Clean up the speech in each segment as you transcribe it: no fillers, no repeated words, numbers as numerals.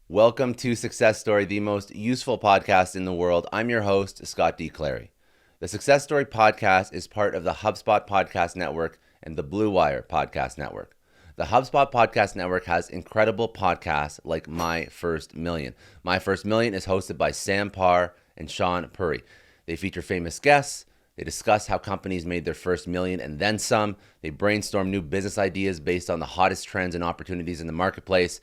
Welcome to Success Story, the most useful podcast in the world. I'm your host, Scott D. Clary. The Success Story podcast is part of the HubSpot Podcast Network and the Blue Wire Podcast Network. The HubSpot Podcast Network has incredible podcasts like My First Million. My First Million is hosted by Sam Parr and Sean Puri. They feature famous guests. They discuss how companies made their first million and then some. They brainstorm new business ideas based on the hottest trends and opportunities in the marketplace.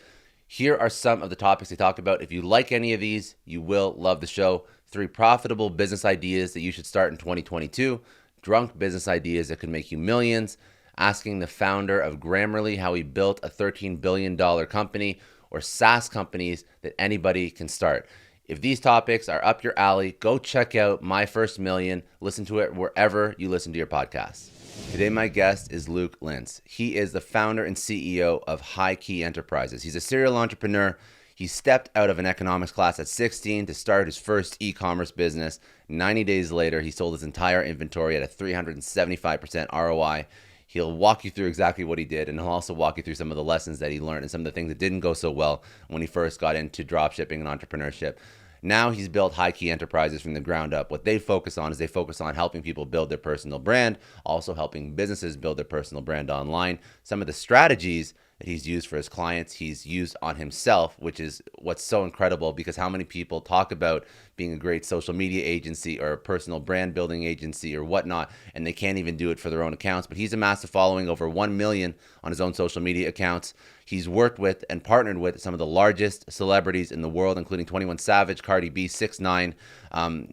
Here are some of the topics they talk about. If you like any of these, you will love the show. 3 profitable business ideas that you should start in 2022. Drunk business ideas that could make you millions. Asking the founder of Grammarly how he built a $13 billion company, or SaaS companies that anybody can start. If these topics are up your alley, go check out My First Million. Listen to it wherever you listen to your podcasts. Today, my guest is Luke Lintz. He is the founder and CEO of HighKey Enterprises. He's a serial entrepreneur. He stepped out of an economics class at 16 to start his first e-commerce business. 90 days later, he sold his entire inventory at a 375% ROI. He'll walk you through exactly what he did, and he'll also walk you through some of the lessons that he learned and some of the things that didn't go so well when he first got into dropshipping and entrepreneurship. Now he's built HighKey Enterprises from the ground up. What they focus on helping people build their personal brand, also helping businesses build their personal brand online. Some of the strategies that he's used for his clients, he's used on himself, which is what's so incredible, because how many people talk about being a great social media agency or a personal brand building agency or whatnot, and they can't even do it for their own accounts. But he's amassed a following over 1 million on his own social media accounts. He's worked with and partnered with some of the largest celebrities in the world, including 21 Savage, Cardi B, 6ix9ine.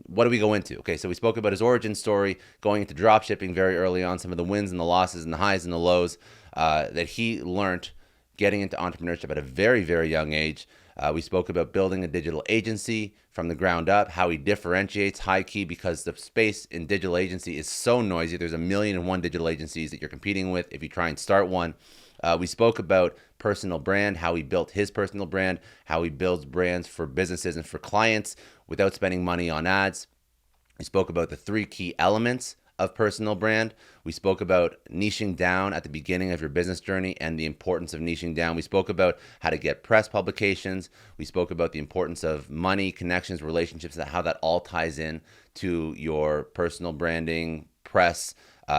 What do we go into? Okay, so we spoke about his origin story, going into dropshipping very early on, some of the wins and the losses and the highs and the lows that he learned getting into entrepreneurship at a very, very young age. We spoke about building a digital agency from the ground up, how he differentiates HighKey, because the space in digital agency is so noisy. There's 1,000,001 digital agencies that you're competing with if you try and start one. We spoke about personal brand, how he built his personal brand, how he builds brands for businesses and for clients without spending money on ads. We spoke about the 3 key elements of personal brand. We spoke about niching down at the beginning of your business journey and the importance of niching down. We spoke about how to get press publications. We spoke about the importance of money, connections, relationships, and how that all ties in to your personal branding, press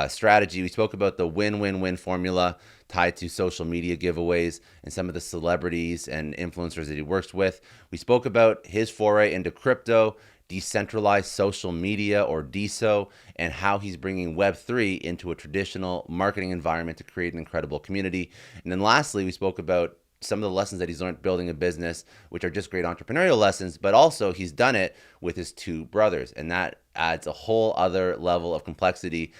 strategy. We spoke about the win-win-win formula tied to social media giveaways and some of the celebrities and influencers that he works with. We spoke about his foray into crypto, decentralized social media, or DeSo, and how he's bringing Web3 into a traditional marketing environment to create an incredible community. And then lastly, we spoke about some of the lessons that he's learned building a business, which are just great entrepreneurial lessons, but also he's done it with his 2 brothers, and that adds a whole other level of complexity.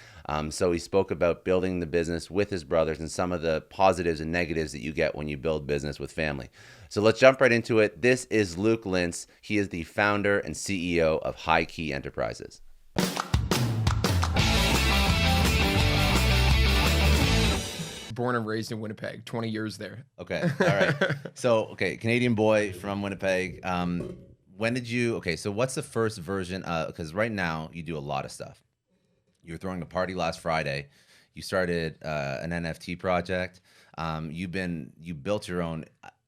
So he spoke about building the business with his brothers and some of the positives and negatives that you get when you build business with family. So let's jump right into it. This is Luke Lintz. He is the founder and CEO of HighKey Enterprises. Born and raised in Winnipeg, 20 years there. Okay. All right. So, Canadian boy from Winnipeg. So what's the first version? Because right now you do a lot of stuff. You were throwing a party last Friday. You started an NFT project. You built your own.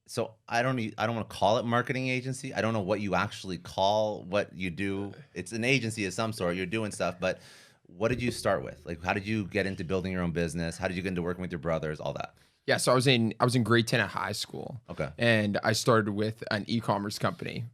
So I don't want to call it marketing agency. I don't know what you actually call what you do. It's an agency of some sort. You're doing stuff, but what did you start with? Like, how did you get into building your own business? How did you get into working with your brothers? All that. Yeah, so I was in grade 10 at high school. Okay. And I started with an e-commerce company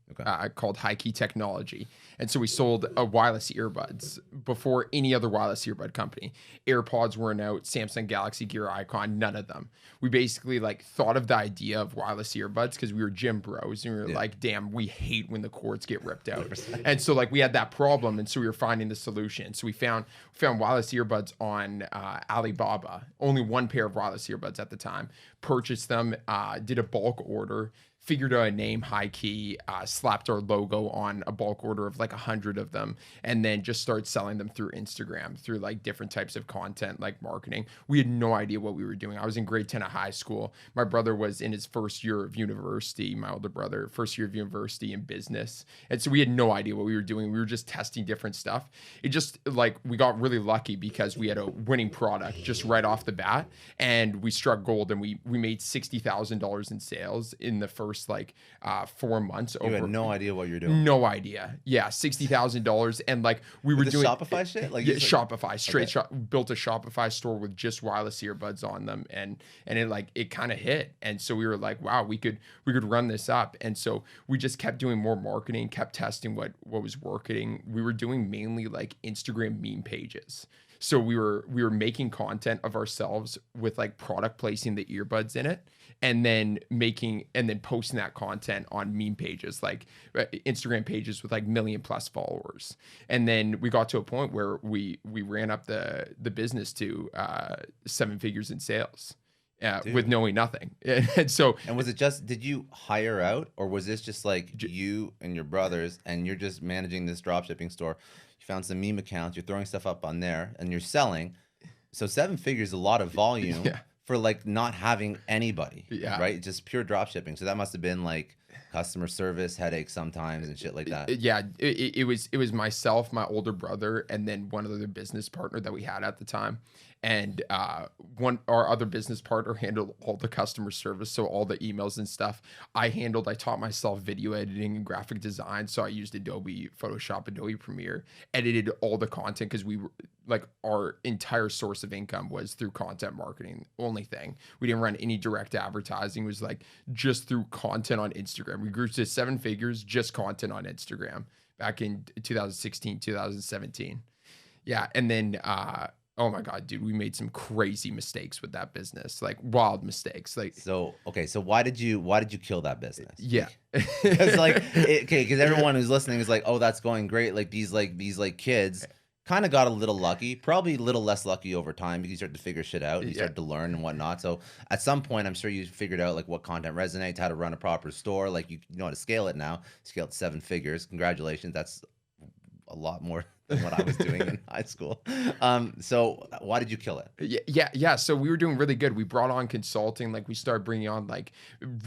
called HighKey Technology. And so we sold wireless earbuds before any other wireless earbud company. AirPods weren't out, Samsung Galaxy Gear Icon, none of them. We basically thought of the idea of wireless earbuds because we were gym bros and we were like, damn, we hate when the cords get ripped out. 100%. And so we had that problem, and so we were finding the solution. So we found wireless earbuds on Alibaba. Only 1 pair of wireless earbuds at the time. Purchased them, did a bulk order, figured out a name, HighKey, slapped our logo on a bulk order of 100 of them, and then just started selling them through Instagram, through different types of content, marketing. We had no idea what we were doing. I was in grade 10 at high school. My brother was in his first year of university, my older brother, first year of university in business. And so we had no idea what we were doing. We were just testing different stuff. It just we got really lucky because we had a winning product just right off the bat, and we struck gold, and we made $60,000 in sales in the first first like 4 months. You had no idea what you're doing. No idea. Yeah, $60,000, and like we were doing Shopify shit. Like Shopify, straight built a Shopify store with just wireless earbuds on them, and it kind of hit, and so we were like, wow, we could run this up, and so we just kept doing more marketing, kept testing what was working. We were doing mainly like Instagram meme pages. So we were making content of ourselves with like product placing the earbuds in it, and then posting that content on meme pages, like Instagram pages with like 1 million+ followers. And then we got to a point where we ran up the business to 7 figures in sales. With knowing nothing. And was it just, did you hire out, or was this just like you and your brothers and you're just managing this dropshipping store? You found some meme accounts, you're throwing stuff up on there and you're selling. So 7 figures is a lot of volume for like not having anybody, right? Just pure dropshipping. So that must have been like customer service headaches sometimes and shit like that. It was myself, my older brother, and then one other business partner that we had at the time. And our other business partner handled all the customer service, so all the emails and stuff. I taught myself video editing and graphic design, so I used Adobe Photoshop, Adobe Premiere, edited all the content, because we were like, our entire source of income was through content marketing. Only thing, we didn't run any direct advertising. It was like just through content on Instagram. We grew to 7 figures just content on Instagram back in 2016, 2017. Yeah, and then oh my God, dude, we made some crazy mistakes with that business, like wild mistakes. Like, so why did you kill that business? Yeah, because because everyone who's listening is like, oh, that's going great. Like these kids kind of got a little lucky, probably a little less lucky over time, because you start to figure shit out, and you start to learn and whatnot. So at some point, I'm sure you figured out like what content resonates, how to run a proper store. Like you know how to scale it now. Scale it 7 figures. Congratulations. That's a lot more than what I was doing in high school. So why did you kill it? Yeah. So we were doing really good. We brought on consulting. Like we started bringing on like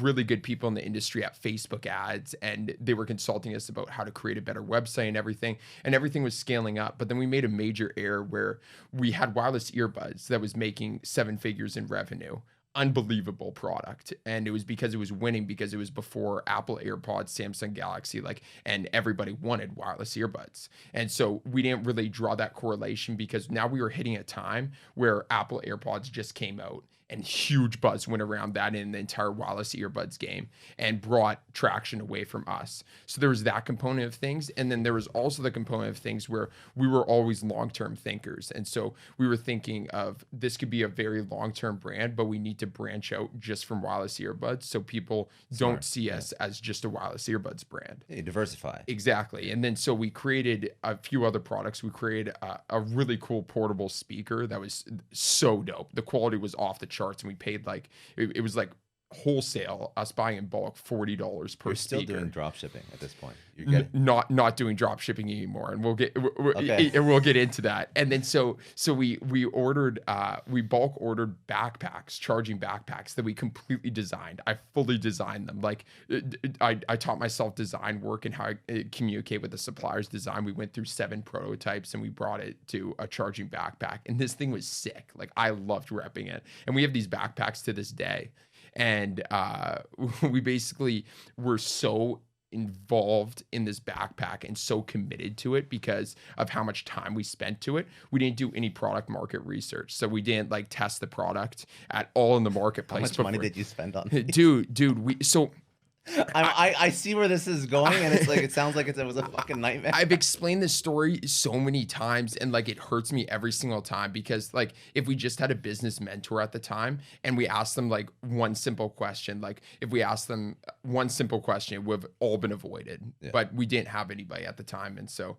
really good people in the industry at Facebook ads, and they were consulting us about how to create a better website and everything. And everything was scaling up. But then we made a major error where we had wireless earbuds that was making 7 figures in revenue. Unbelievable product, and it was because it was winning, because it was before Apple AirPods, Samsung Galaxy, and everybody wanted wireless earbuds. And so we didn't really draw that correlation, because now we were hitting a time where Apple AirPods just came out, and huge buzz went around that in the entire wireless earbuds game, and brought traction away from us. So there was that component of things. And then there was also the component of things where we were always long-term thinkers. And so we were thinking of, this could be a very long-term brand, but we need to branch out just from wireless earbuds, so people don't see us as just a wireless earbuds brand. Hey, diversify. Exactly. And then so we created a few other products. We created a really cool portable speaker that was so dope. The quality was off the charts, and we paid like, it was like wholesale, us buying in bulk, $40 per You're still speaker. doing drop shipping at this point. You're getting... not doing drop shipping anymore, and we'll get into that. And then so we bulk ordered backpacks, charging backpacks that we completely designed. I fully designed them. Like I taught myself design work and how I communicate with the suppliers design. We went through 7 prototypes, and we brought it to a charging backpack, and this thing was sick. Like I loved repping it, and we have these backpacks to this day. And we basically were so involved in this backpack and so committed to it because of how much time we spent to it. We didn't do any product market research, so we didn't like test the product at all in the marketplace. How much money did you spend on these? Dude, I see where this is going, and it's like, it sounds like it was a fucking nightmare. I've explained this story so many times, and like it hurts me every single time, because like if we just had a business mentor at the time and we asked them like one simple question, it would have all been avoided. Yeah. But we didn't have anybody at the time, and so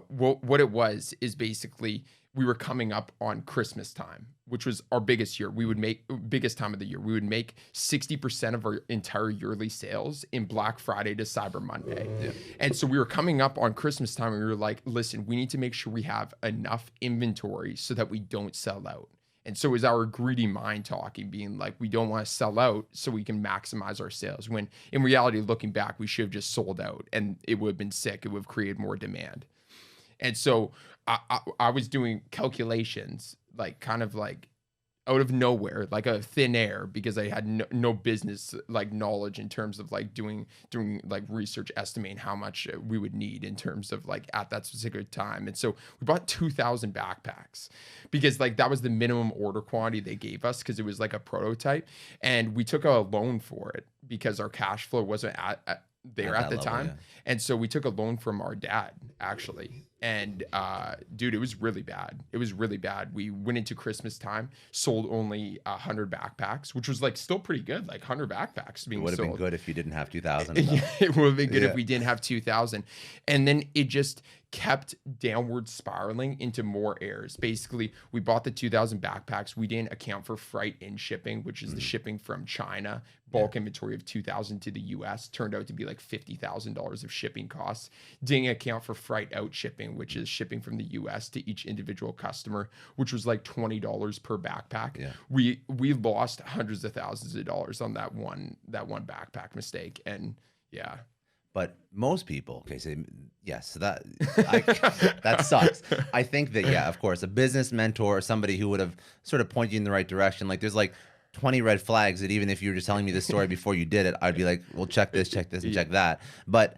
what it was is basically we were coming up on Christmas time, which was our biggest year. Biggest time of the year. We would make 60% of our entire yearly sales in Black Friday to Cyber Monday. Yeah. And so we were coming up on Christmas time, and we were like, listen, we need to make sure we have enough inventory so that we don't sell out. And so it was our greedy mind talking, being like, we don't want to sell out so we can maximize our sales. When in reality, looking back, we should have just sold out, and it would have been sick. It would have created more demand. And so I was doing calculations, like kind of like out of nowhere, like a thin air, because I had no business like knowledge in terms of like doing like research, estimating how much we would need in terms of like at that specific time. And so we bought 2,000 backpacks because like that was the minimum order quantity they gave us because it was like a prototype, and we took a loan for it because our cash flow wasn't there at the level, time. yeah. And so we took a loan from our dad actually. And dude, it was really bad. It was really bad. We went into Christmas time, sold only 100 backpacks, which was like still pretty good. Like 100 backpacks being It would have sold. been good if you didn't have 2,000. Yeah, it would have been good Yeah. if we didn't have 2,000. And then it just kept downward spiraling into more errors. Basically, we bought the 2,000 backpacks. We didn't account for freight in shipping, which is the shipping from China. Bulk inventory of 2,000 to the US turned out to be like $50,000 of shipping costs. Didn't account for freight out shipping, which is shipping from the US to each individual customer, which was like $20 per backpack. Yeah. We lost hundreds of thousands of dollars on that one backpack mistake. And yeah. But most people, okay, so yes, so that that sucks. I think that, yeah, of course, a business mentor or somebody who would have sort of pointed you in the right direction. Like there's like 20 red flags that even if you were just telling me this story before you did it, I'd be like, well, check this, and check that. But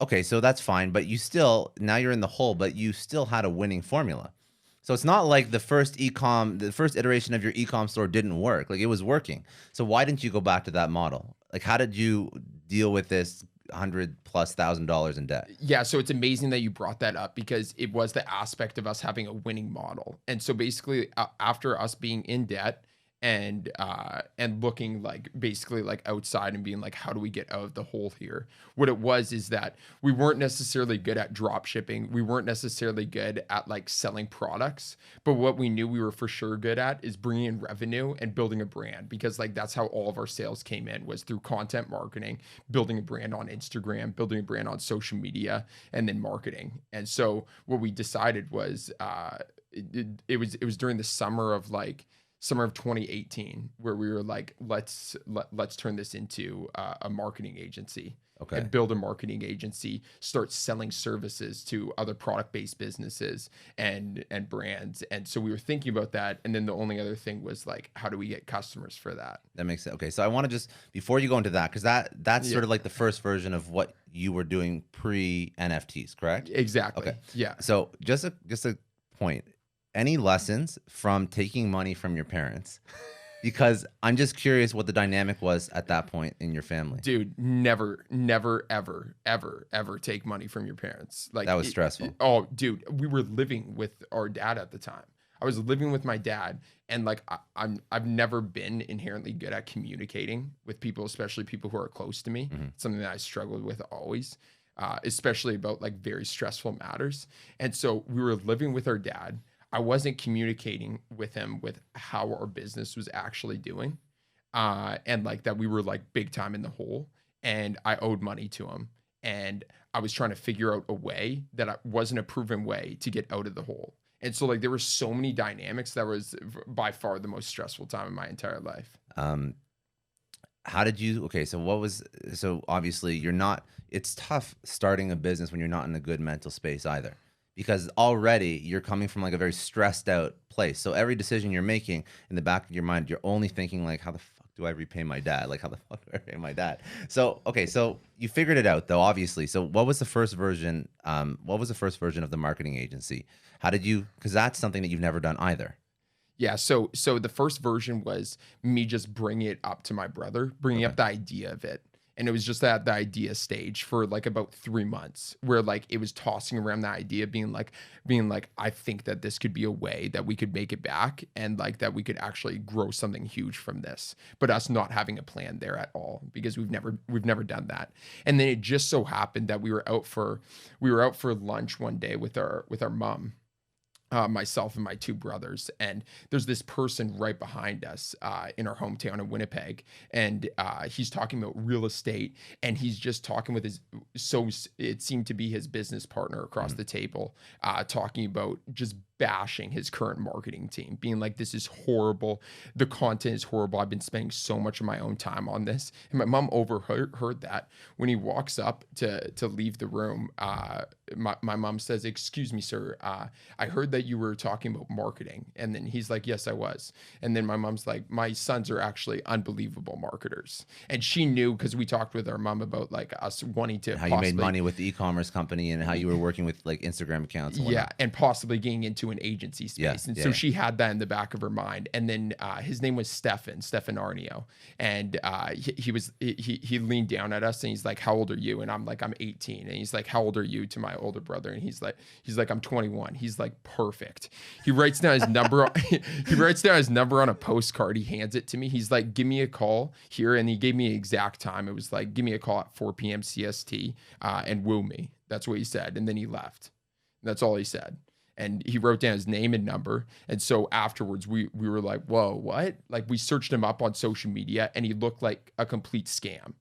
okay, so that's fine. But you still, now you're in the hole, but you still had a winning formula. So it's not like the first iteration of your e-com store didn't work. Like it was working. So why didn't you go back to that model? Like how did you deal with this $100,000+ in debt? Yeah, so it's amazing that you brought that up because it was the aspect of us having a winning model. And so basically after us being in debt and looking like basically like outside and being like, how do we get out of the hole here? What it was is that we weren't necessarily good at drop shipping. We weren't necessarily good at like selling products, but what we knew we were for sure good at is bringing in revenue and building a brand, because like that's how all of our sales came in, was through content marketing, building a brand on Instagram, building a brand on social media, and then marketing. And so what we decided was it was during the summer of 2018 where we were like, let's turn this into a marketing agency. Okay. And build a marketing agency, start selling services to other product-based businesses and brands. And so we were thinking about that. And then the only other thing was like, how do we get customers for that? That makes sense. Okay, so I want to just, before you go into that, because that's sort of like the first version of what you were doing pre-NFTs, correct? Exactly. Okay. Yeah. So just a point. Any lessons from taking money from your parents? Because I'm just curious what the dynamic was at that point in your family. Dude, never, ever take money from your parents. Like That was stressful. Oh, dude, we were living with our dad at the time. I was living with my dad, and like I've never been inherently good at communicating with people, especially people who are close to me. Mm-hmm. It's something that I struggled with always, especially about like very stressful matters. And so we were living with our dad. I wasn't communicating with him with how our business was actually doing, and like that we were like big time in the hole, and I owed money to him, and I was trying to figure out a way that wasn't a proven way to get out of the hole. And so like there were so many dynamics that was by far the most stressful time in my entire life. How did you, okay, so obviously it's tough starting a business when you're not in a good mental space either. Because already you're coming from like a very stressed out place. So every decision you're making in the back of your mind, you're only thinking like, how the fuck do I repay my dad? Like, how the fuck do I repay my dad? So, okay, so you figured it out though, obviously. So what was the first version? What was the first version of the marketing agency? How did you, because that's something that you've never done either. Yeah, so the first version was me just bringing it up to my brother, bringing up the idea of it. And it was just at the idea stage for like about 3 months where like it was tossing around the idea, being like, I think that this could be a way that we could make it back and like that we could actually grow something huge from this, but us not having a plan there at all because we've never done that. And then it just so happened that we were out for lunch one day with our mom. Myself and my two brothers, and there's this person right behind us in our hometown in Winnipeg, and he's talking about real estate, and he's just talking with it seemed to be his business partner across the table, talking about just bashing his current marketing team, being like, this is horrible, the content is horrible, I've been spending so much of my own time on this. And my mom overheard that. When he walks up to leave the room, my mom says, excuse me, sir, I heard that that you were talking about marketing? And then he's like, yes, I was. And then my mom's like, my sons are actually unbelievable marketers. And she knew, because we talked with our mom about like us wanting to how you made money with the e-commerce company and how you were working with like Instagram accounts. And yeah, and possibly getting into an agency space. And so she had that in the back of her mind. And then his name was Stefan Arnio. And he leaned down at us and he's like, how old are you? And I'm like, I'm 18. And he's like, how old are you, to my older brother? And he's like, I'm 21. He's like, perfect. He writes down his number. He writes down his number on a postcard. He hands it to me. He's like, give me a call here. And he gave me an exact time. It was like, give me a call at 4 p.m. CST and woo me. That's what he said. And then he left. That's all he said. And he wrote down his name and number. And so afterwards, we were like, whoa, what? Like, we searched him up on social media and he looked like a complete scam.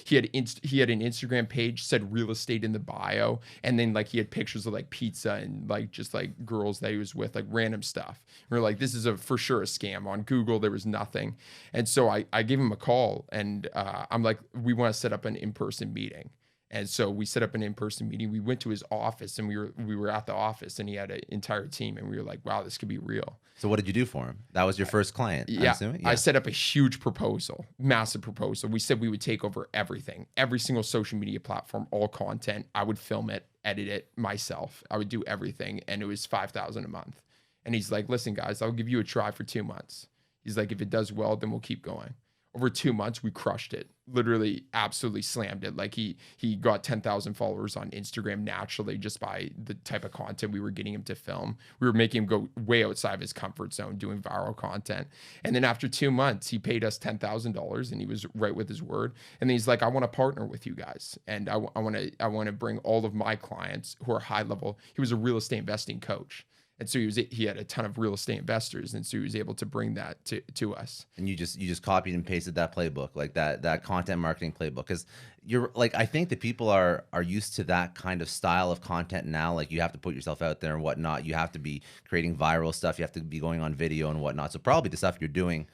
He had an Instagram page, said real estate in the bio. And then like he had pictures of like pizza and like just like girls that he was with, like random stuff. We we're like, this is for sure a scam. On Google, there was nothing. And so I gave him a call and I'm like, we want to set up an in-person meeting. And so we set up an in-person meeting. We went to his office and we were at the office and he had an entire team and we were like, wow, this could be real. So what did you do for him? That was your first client, I'm assuming? Yeah. I set up a huge proposal, massive proposal. We said we would take over everything, every single social media platform, all content. I would film it, edit it myself. I would do everything. And it was $5,000 a month. And he's like, listen, guys, I'll give you a try for 2 months. He's like, if it does well, then we'll keep going. Over 2 months, we crushed it. Literally, absolutely slammed it. Like he got 10,000 followers on Instagram naturally just by the type of content we were getting him to film. We were making him go way outside of his comfort zone, doing viral content. And then after 2 months, he paid us $10,000, and he was right with his word. And then he's like, "I want to partner with you guys, and I want to bring all of my clients who are high level." He was a real estate investing coach. And so he had a ton of real estate investors, and so he was able to bring that to us. And you just copied and pasted that playbook, like that content marketing playbook, because you're like, I think that people are used to that kind of style of content now. Like, you have to put yourself out there and whatnot. You have to be creating viral stuff. You have to be going on video and whatnot. So probably the stuff you're doing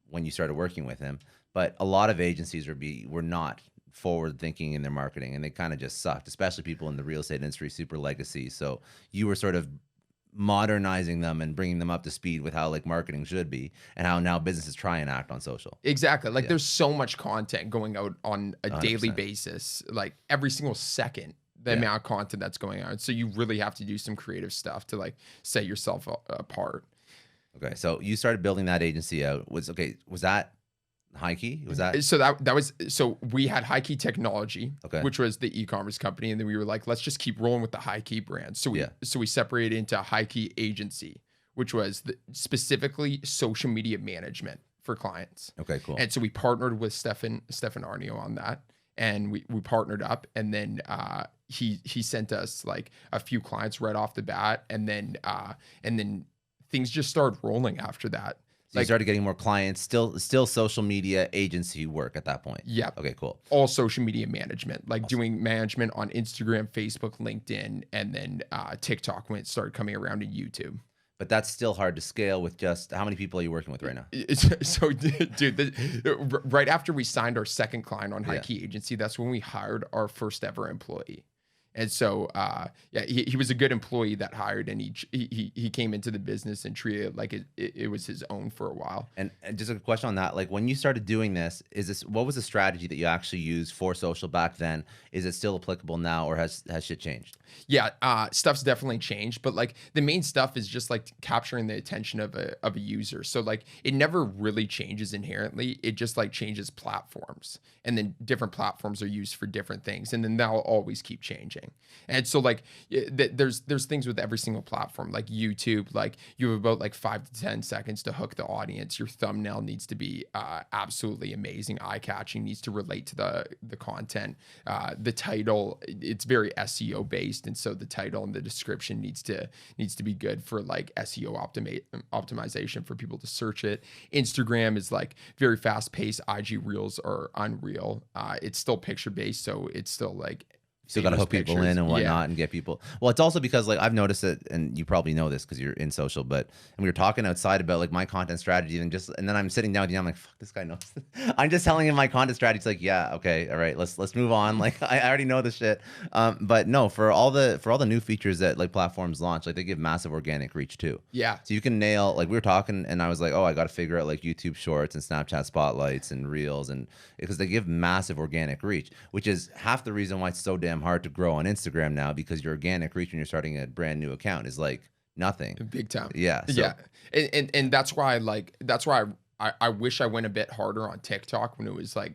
when you started working with him. But a lot of agencies were not forward thinking in their marketing, and they kind of just sucked, especially people in the real estate industry, super legacy. So you were sort of modernizing them and bringing them up to speed with how like marketing should be and how now businesses try and act on social. Exactly. Like there's so much content going out on a 100%. Daily basis, like every single second, the amount of content that's going on. So you really have to do some creative stuff to like set yourself apart. Okay. So you started building that agency out. Was that HighKey? Was that so we had HighKey Technology, which was the e-commerce company, and then we were like, let's just keep rolling with the HighKey brand. So we separated into HighKey Agency, which was specifically social media management for clients. Okay, cool. And so we partnered with Stefan Arnio on that, and we partnered up, and then he sent us like a few clients right off the bat, and then things just started rolling after that. So you started getting more clients, still social media agency work at that point. Yeah. Okay, cool. All social media management, like doing management on Instagram, Facebook, LinkedIn, and then TikTok when it started coming around in YouTube. But that's still hard to scale with just how many people are you working with right now? So, dude, right after we signed our second client on HighKey Agency, that's when we hired our first ever employee. And so, he was a good employee that hired, and he came into the business and treated it like it was his own for a while. And just a question on that, like when you started doing this, what was the strategy that you actually used for social back then? Is it still applicable now, or has shit changed? Yeah, stuff's definitely changed, but like the main stuff is just like capturing the attention of a user. So like it never really changes inherently. It just like changes platforms, and then different platforms are used for different things, and then that'll always keep changing. And so like there's things with every single platform, like YouTube, like you have about like 5 to 10 seconds to hook the audience. Your thumbnail needs to be absolutely amazing, eye-catching, needs to relate to the content. The title, it's very SEO based, and so the title and the description needs to be good for like SEO optimization for people to search it. Instagram is like very fast paced. IG Reels are unreal. It's still picture based, so it's still like still got to hook people in and whatnot, Yeah. and get people. Well, it's also because like I've noticed it, and you probably know this because you're in social, but and we were talking outside about like my content strategy, and then I'm sitting down with you, I'm like, fuck, this guy knows. I'm just telling him my content strategy. It's like, yeah, okay, all right, let's move on. Like I already know this shit. But no, for all the new features that like platforms launch, like they give massive organic reach too. Yeah. So you can nail, like we were talking, and I was like, oh, I got to figure out like YouTube Shorts and Snapchat Spotlights and Reels, and because they give massive organic reach, which is half the reason why it's so damn hard to grow on Instagram now, because your organic reach when you're starting a brand new account is like nothing. Big time. Yeah. So, Yeah. And that's why I wish I went a bit harder on TikTok when it was like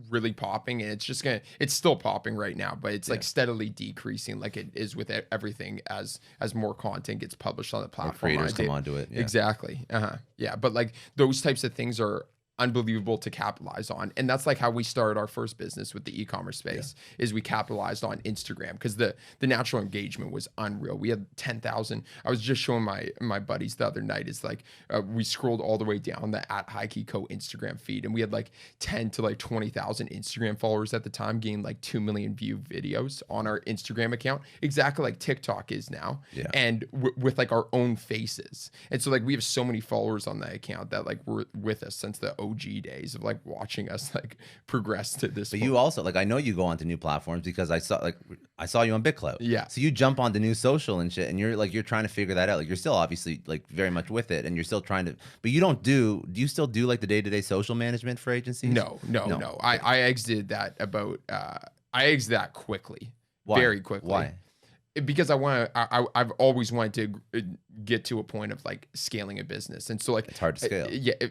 really popping, and it's still popping right now, but it's like steadily decreasing like it is with everything as more content gets published on the platform. Creators come onto it. Yeah. Exactly. Yeah. But like those types of things are unbelievable to capitalize on, and that's like how we started our first business with the e-commerce space. Is we capitalized on Instagram because the natural engagement was unreal. We had 10,000. I was just showing my buddies the other night. It's like we scrolled all the way down the @HighKey Co Instagram feed, and we had like 10 to like 20,000 Instagram followers at the time, getting like 2 million view videos on our Instagram account, exactly like TikTok is now. And with like our own faces, and so like we have so many followers on that account that like were with us since the OG days of like watching us like progress to this. But you also, like, I know you go onto new platforms because I saw you on BitClout. Yeah. So you jump onto new social and shit, and you're trying to figure that out. Like you're still obviously like very much with it, and you're still trying to. But do you still do like the day-to-day social management for agencies? No. I exited that I exited that quickly. Why? Very quickly. Why? Because I've always wanted to get to a point of like scaling a business, and so like it's hard to scale.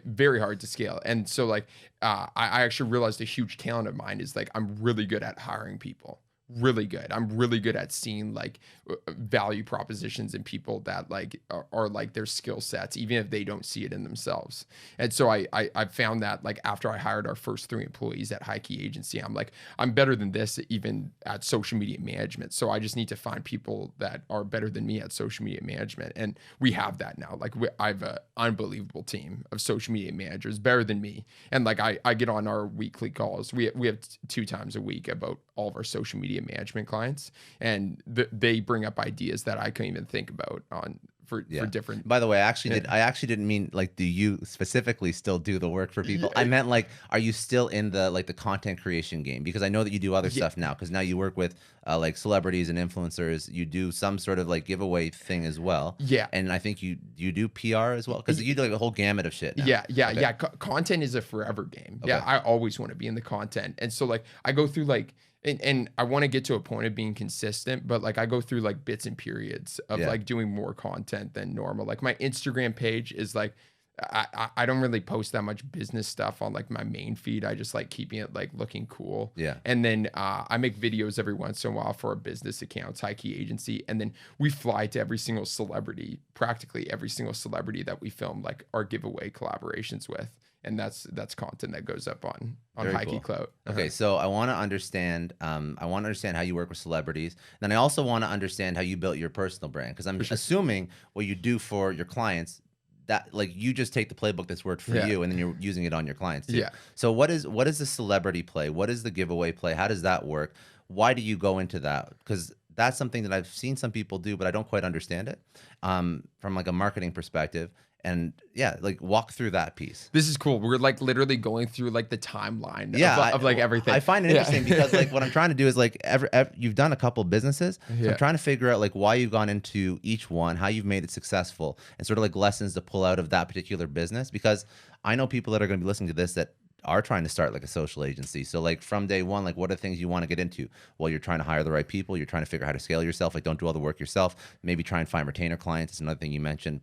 Very hard to scale. And so like I actually realized a huge talent of mine is like I'm really good at hiring people. Really good. I'm really good at seeing like value propositions in people that like are like their skill sets, even if they don't see it in themselves. And so I found that like after I hired our first 3 employees at HighKey Agency, I'm like, I'm better than this even at social media management. So I just need to find people that are better than me at social media management. And we have that now. Like I have an unbelievable team of social media managers better than me. And like I get on our weekly calls. We have 2 times a week about all of our social media management clients, and they bring up ideas that I couldn't even think about for different. By the way, I actually didn't mean like, do you specifically still do the work for people? I meant like, are you still in the like the content creation game? Because I know that you do other stuff now, because now you work with like celebrities and influencers. You do some sort of like giveaway thing as well. Yeah. And I think you do PR as well, because you do like a whole gamut of shit now. Yeah. Content is a forever game. Okay. Yeah, I always want to be in the content, and so like I go through like. And I want to get to a point of being consistent, but like I go through like bits and periods of like doing more content than normal. Like my Instagram page is like, I don't really post that much business stuff on like my main feed. I just like keeping it like looking cool. Yeah. And then I make videos every once in a while for our business accounts, HighKey Agency. And then we fly to practically every single celebrity that we film like our giveaway collaborations with. And that's content that goes up on HighKey Clout. Okay, so I want to understand. How you work with celebrities. Then I also want to understand how you built your personal brand, because I'm assuming what you do for your clients, that like you just take the playbook that's worked for you, and then you're using it on your clients too. Yeah. So what is the celebrity play? What is the giveaway play? How does that work? Why do you go into that? Because that's something that I've seen some people do, but I don't quite understand it from like a marketing perspective. And like walk through that piece. This is cool. We're like literally going through like the timeline of like everything. I find it interesting because like what I'm trying to do is like you've done a couple businesses. So I'm trying to figure out like why you've gone into each one, how you've made it successful, and sort of like lessons to pull out of that particular business. Because I know people that are going to be listening to this that are trying to start like a social agency. So like from day one, like what are the things you want to get into? Well, you're trying to hire the right people. You're trying to figure out how to scale yourself. Like don't do all the work yourself. Maybe try and find retainer clients. It's another thing you mentioned.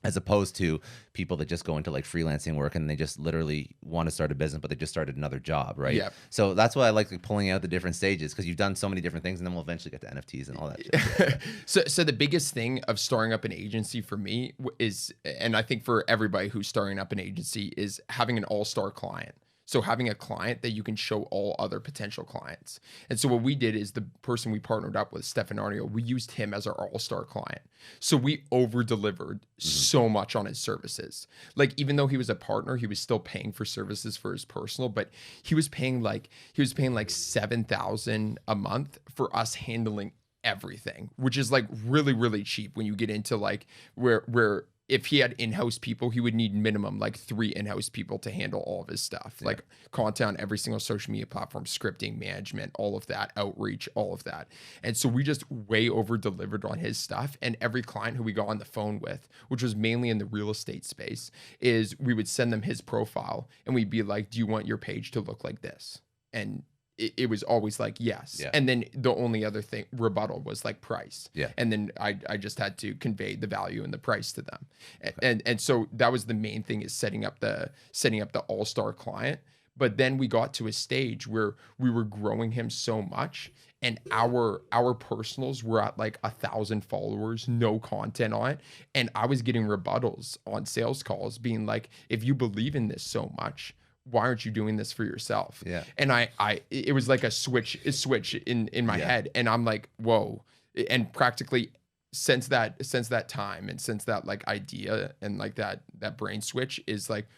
As opposed to people that just go into like freelancing work and they just literally want to start a business, but they just started another job, right? Yeah. So that's why I like pulling out the different stages, because you've done so many different things, and then we'll eventually get to NFTs and all that shit. So the biggest thing of starting up an agency for me is, and I think for everybody who's starting up an agency, is having an all-star client. So having a client that you can show all other potential clients. And so what we did is the person we partnered up with, Stefanario, we used him as our all-star client. So we over-delivered so much on his services. Like, even though he was a partner, he was still paying for services for his personal, but he was paying like $7,000 a month for us handling everything, which is like really, really cheap when you get into like where if he had in-house people, he would need minimum like 3 in-house people to handle all of his stuff, like content on every single social media platform, scripting, management, all of that, outreach, all of that. And so we just way over delivered on his stuff. And every client who we got on the phone with, which was mainly in the real estate space, is we would send them his profile and we'd be like, do you want your page to look like this? And it was always like, yes. Yeah. And then the only other thing rebuttal was like price. Yeah. And then I just had to convey the value and the price to them. Okay. And so that was the main thing, is setting up the all-star client. But then we got to a stage where we were growing him so much, and our personals were at like 1,000 followers, no content on it. And I was getting rebuttals on sales calls being like, if you believe in this so much, why aren't you doing this for yourself? Yeah. And it was like a switch in my head. And I'm like, whoa. And practically since that time, and since that like idea and like that brain switch, is like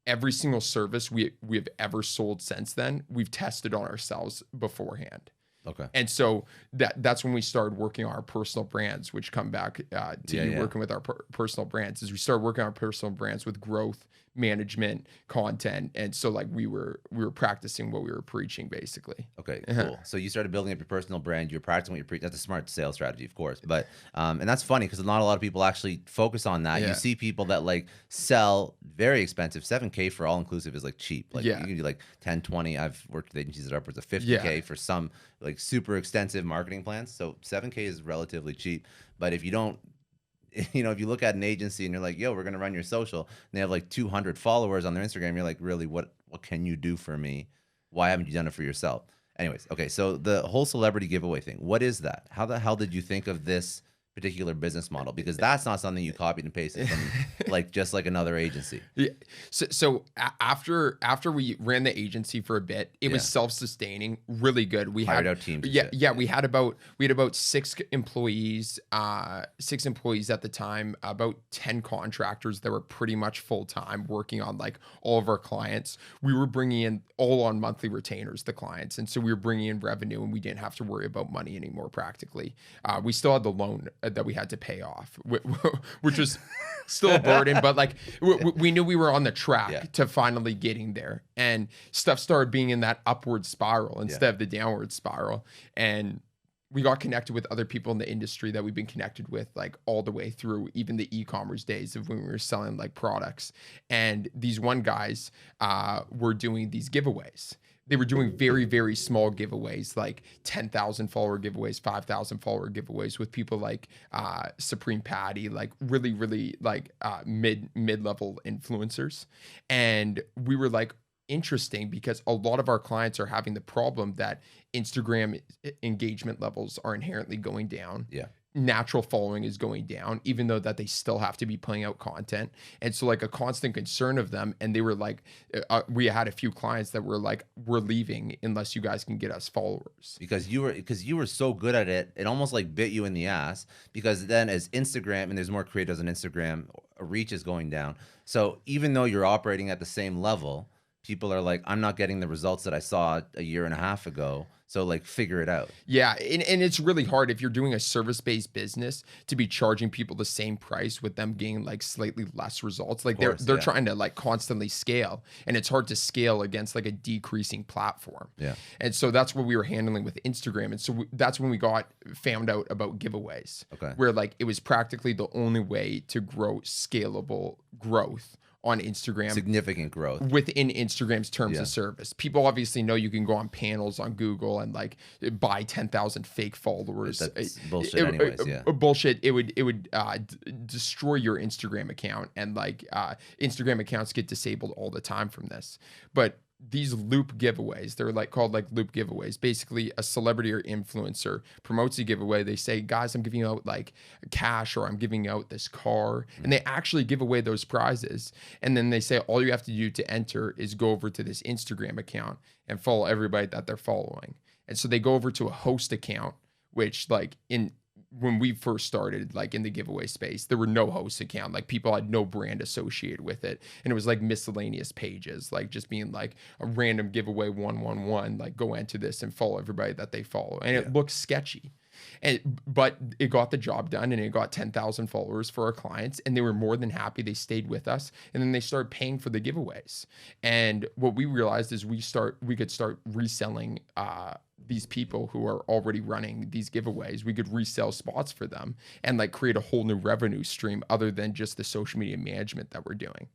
every single service we have ever sold since then, we've tested on ourselves beforehand. Okay. And so that's when we started working on our personal brands, which come back to you working with our personal brands, is we started working on our personal brands with growth management, content. And so like we were practicing what we were preaching, basically. Okay, cool. So you started building up your personal brand. You're practicing what you're preaching. That's a smart sales strategy, of course. But and that's funny because not a lot of people actually focus on that. You see people that like sell very expensive. 7K for all inclusive is like cheap. Like you can do like 10, 20. I've worked with agencies that are upwards of 50K for some like super extensive marketing plans. So 7K is relatively cheap. But if you don't, if you look at an agency and you're like, yo, we're going to run your social, and they have like 200 followers on their Instagram, you're like, really, what can you do for me? Why haven't you done it for yourself? Anyways, okay, so the whole celebrity giveaway thing, what is that? How the hell did you think of this particular business model? Because that's not something you copied and pasted from like just like another agency. Yeah. So after we ran the agency for a bit, it was self-sustaining, really good. We hired out teams. We had about 6 employees, 6 employees at the time, about 10 contractors that were pretty much full-time working on like all of our clients. We were bringing in all on monthly retainers, the clients. And so we were bringing in revenue, and we didn't have to worry about money anymore practically. We still had the loan that we had to pay off, which was still a burden, but like we knew we were on the track to finally getting there, and stuff started being in that upward spiral instead of the downward spiral. And we got connected with other people in the industry that we've been connected with like all the way through, even the e-commerce days of when we were selling like products. And these one guys were doing these giveaways. They were doing very, very small giveaways, like 10,000 follower giveaways, 5,000 follower giveaways with people like Supreme Patty, like really, really like mid-level influencers. And we were like, interesting, because a lot of our clients are having the problem that Instagram engagement levels are inherently going down. Yeah. Natural following is going down, even though that they still have to be putting out content. And so like a constant concern of them, and they were like, we had a few clients that were like, we're leaving unless you guys can get us followers. Because you were so good at it, it almost like bit you in the ass, because then as Instagram, and there's more creators on Instagram, reach is going down. So even though you're operating at the same level, people are like, I'm not getting the results that I saw a year and a half ago. So like, figure it out. Yeah. And it's really hard if you're doing a service-based business to be charging people the same price with them getting like slightly less results. Like they're trying to like constantly scale, and it's hard to scale against like a decreasing platform. Yeah. And so that's what we were handling with Instagram. And so that's when we found out about giveaways, where like it was practically the only way to grow scalable growth on Instagram. Significant growth within Instagram's terms of service. People obviously know you can go on panels on Google and like buy 10,000 fake followers. That's bullshit anyways, bullshit. It would destroy your Instagram account, and like Instagram accounts get disabled all the time from this. But these loop giveaways, they're like called like loop giveaways. Basically, a celebrity or influencer promotes a giveaway. They say, guys, I'm giving out like cash, or I'm giving out this car. And they actually give away those prizes. And then they say, all you have to do to enter is go over to this Instagram account and follow everybody that they're following. And so they go over to a host account, which like when we first started, like in the giveaway space, there were no host account. Like people had no brand associated with it. And it was like miscellaneous pages, like just being like a random giveaway 111, like go into this and follow everybody that they follow. And it looked sketchy. But it got the job done, and it got 10,000 followers for our clients, and they were more than happy. They stayed with us, and then they started paying for the giveaways. And what we realized is we could start reselling these people who are already running these giveaways. We could resell spots for them and like create a whole new revenue stream other than just the social media management that we're doing.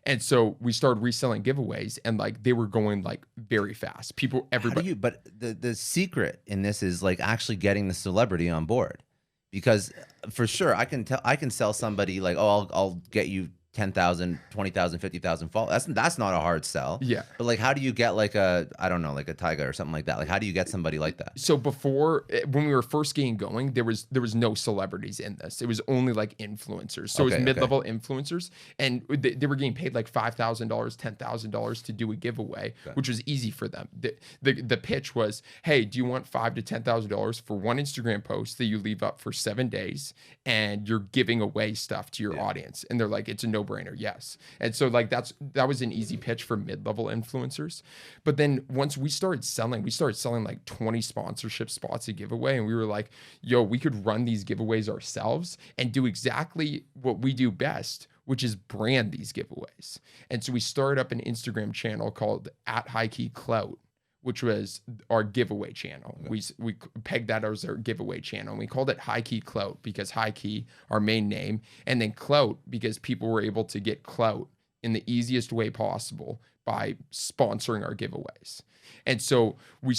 And so we started reselling giveaways, and like they were going like very fast. Everybody. But the secret in this is like actually getting the celebrity on board, because for sure I can sell somebody like, oh, I'll get you 10,000, 20,000, 50,000 followers. That's not a hard sell. Yeah. But like, how do you get like a, I don't know, like a Tyga or something like that? Like, how do you get somebody like that? So before, when we were first getting going, there was no celebrities in this. It was only like influencers. So it was mid-level influencers, and they were getting paid like $5,000, $10,000 to do a giveaway, which was easy for them. The pitch was, hey, do you want $5,000 to $10,000 for one Instagram post that you leave up for 7 days, and you're giving away stuff to your audience? And they're like, it's a no-brainer, yes. And so like that was an easy pitch for mid-level influencers. But then once we started selling like 20 sponsorship spots a giveaway, and we were like, yo, we could run these giveaways ourselves and do exactly what we do best, which is brand these giveaways. And so we started up an Instagram channel called @HighKeyClout, which was our giveaway channel. We pegged that as our giveaway channel. And we called it HighKey Clout because HighKey, our main name, and then Clout because people were able to get clout in the easiest way possible by sponsoring our giveaways. And so we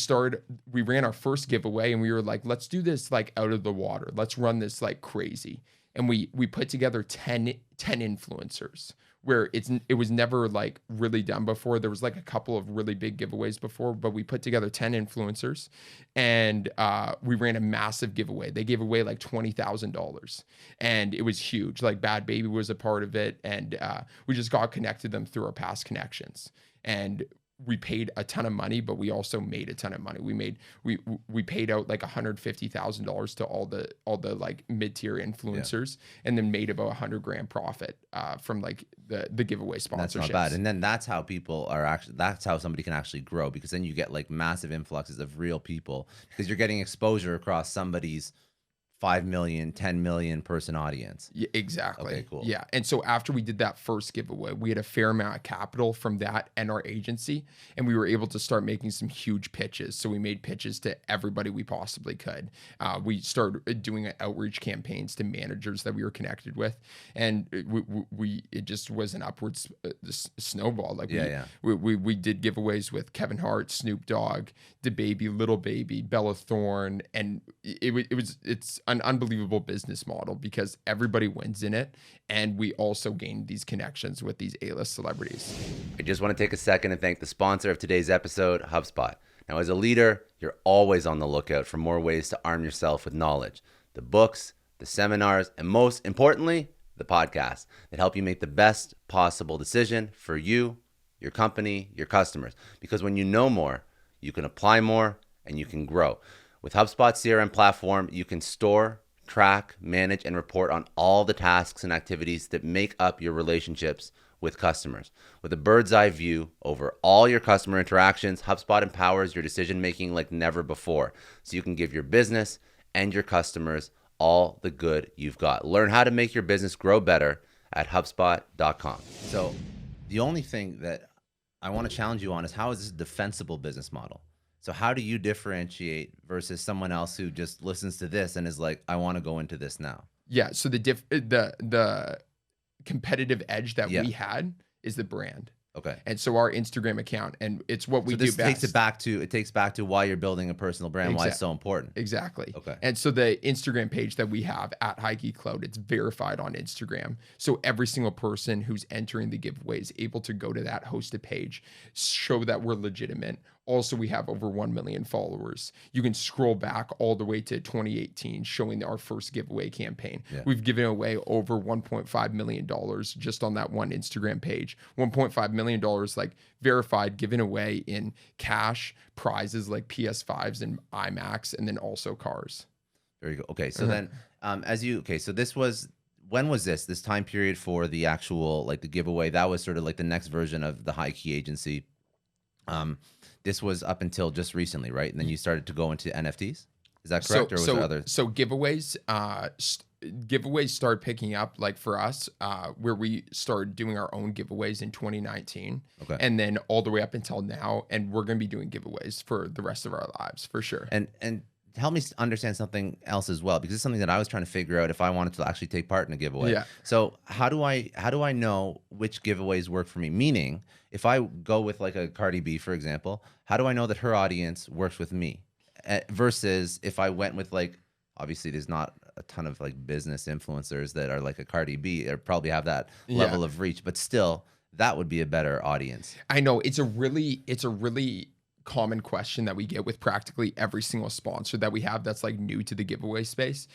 ran our first giveaway, and we were like, let's do this like out of the water. Let's run this like crazy. And we put together 10 influencers, where it was never like really done before. There was like a couple of really big giveaways before, but we put together 10 influencers, and we ran a massive giveaway. They gave away like $20,000, and it was huge. Like Bad Baby was a part of it, and we just got connected them through our past connections. And we paid a ton of money, but we also made a ton of money. We paid out like $150,000 to all the like mid-tier influencers, and then made about $100,000 profit from like the giveaway sponsorships. That's not bad. And then that's how that's how somebody can actually grow, because then you get like massive influxes of real people, because you're getting exposure across somebody's 5 million, 10 million person audience. Yeah, exactly. Okay, cool. Yeah. And so after we did that first giveaway, we had a fair amount of capital from that and our agency, and we were able to start making some huge pitches. So we made pitches to everybody we possibly could. We started doing outreach campaigns to managers that we were connected with, and it just was an upwards snowball. Like we did giveaways with Kevin Hart, Snoop Dogg, DaBaby, Little Baby, Bella Thorne, and it's an unbelievable business model because everybody wins in it, and we also gain these connections with these A-list celebrities. I just want to take a second and thank the sponsor of today's episode, HubSpot. Now, as a leader, you're always on the lookout for more ways to arm yourself with knowledge. The books, the seminars, and most importantly, the podcasts that help you make the best possible decision for you, your company, your customers. Because when you know more, you can apply more, and you can grow. With HubSpot's CRM platform, you can store, track, manage, and report on all the tasks and activities that make up your relationships with customers. With a bird's eye view over all your customer interactions, HubSpot empowers your decision-making like never before, so you can give your business and your customers all the good you've got. Learn how to make your business grow better at HubSpot.com. So the only thing that I want to challenge you on is, how is this a defensible business model? So how do you differentiate versus someone else who just listens to this and is like, I want to go into this now? Yeah. So the competitive edge that we had is the brand. Okay. And so our Instagram account, and it's what we do best. Takes back to why you're building a personal brand, why it's so important. Exactly. Okay. And so the Instagram page that we have at HighKey Cloud, it's verified on Instagram. So every single person who's entering the giveaway is able to go to that hosted page, show that we're legitimate. Also, we have over 1 million followers. You can scroll back all the way to 2018, showing our first giveaway campaign. Yeah. We've given away over $1.5 million just on that one Instagram page. $1.5 million like verified, given away in cash, prizes like PS5s and iMacs, and then also cars. Very good. Okay, so then so when was this time period for the actual, like the giveaway? That was sort of like the next version of the HighKey agency. This was up until just recently, right? And then you started to go into NFTs. Is that correct, or was there others? So giveaways, giveaways started picking up, like for us, where we started doing our own giveaways in 2019, and then all the way up until now, and we're going to be doing giveaways for the rest of our lives for sure. And help me understand something else as well, because it's something that I was trying to figure out if I wanted to actually take part in a giveaway. Yeah. So how do I know which giveaways work for me? Meaning, if I go with like a Cardi B, for example, how do I know that her audience works with me? Versus if I went with, like, obviously there's not a ton of like business influencers that are like a Cardi B or probably have that level of reach, but still that would be a better audience. I know it's a really common question that we get with practically every single sponsor that we have that's like new to the giveaway space.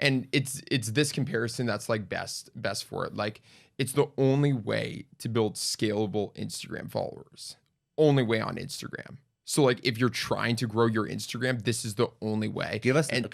And it's this comparison that's like best for it. Like, it's the only way to build scalable Instagram followers. Only way on Instagram. So like, if you're trying to grow your Instagram, this is the only way. Give us people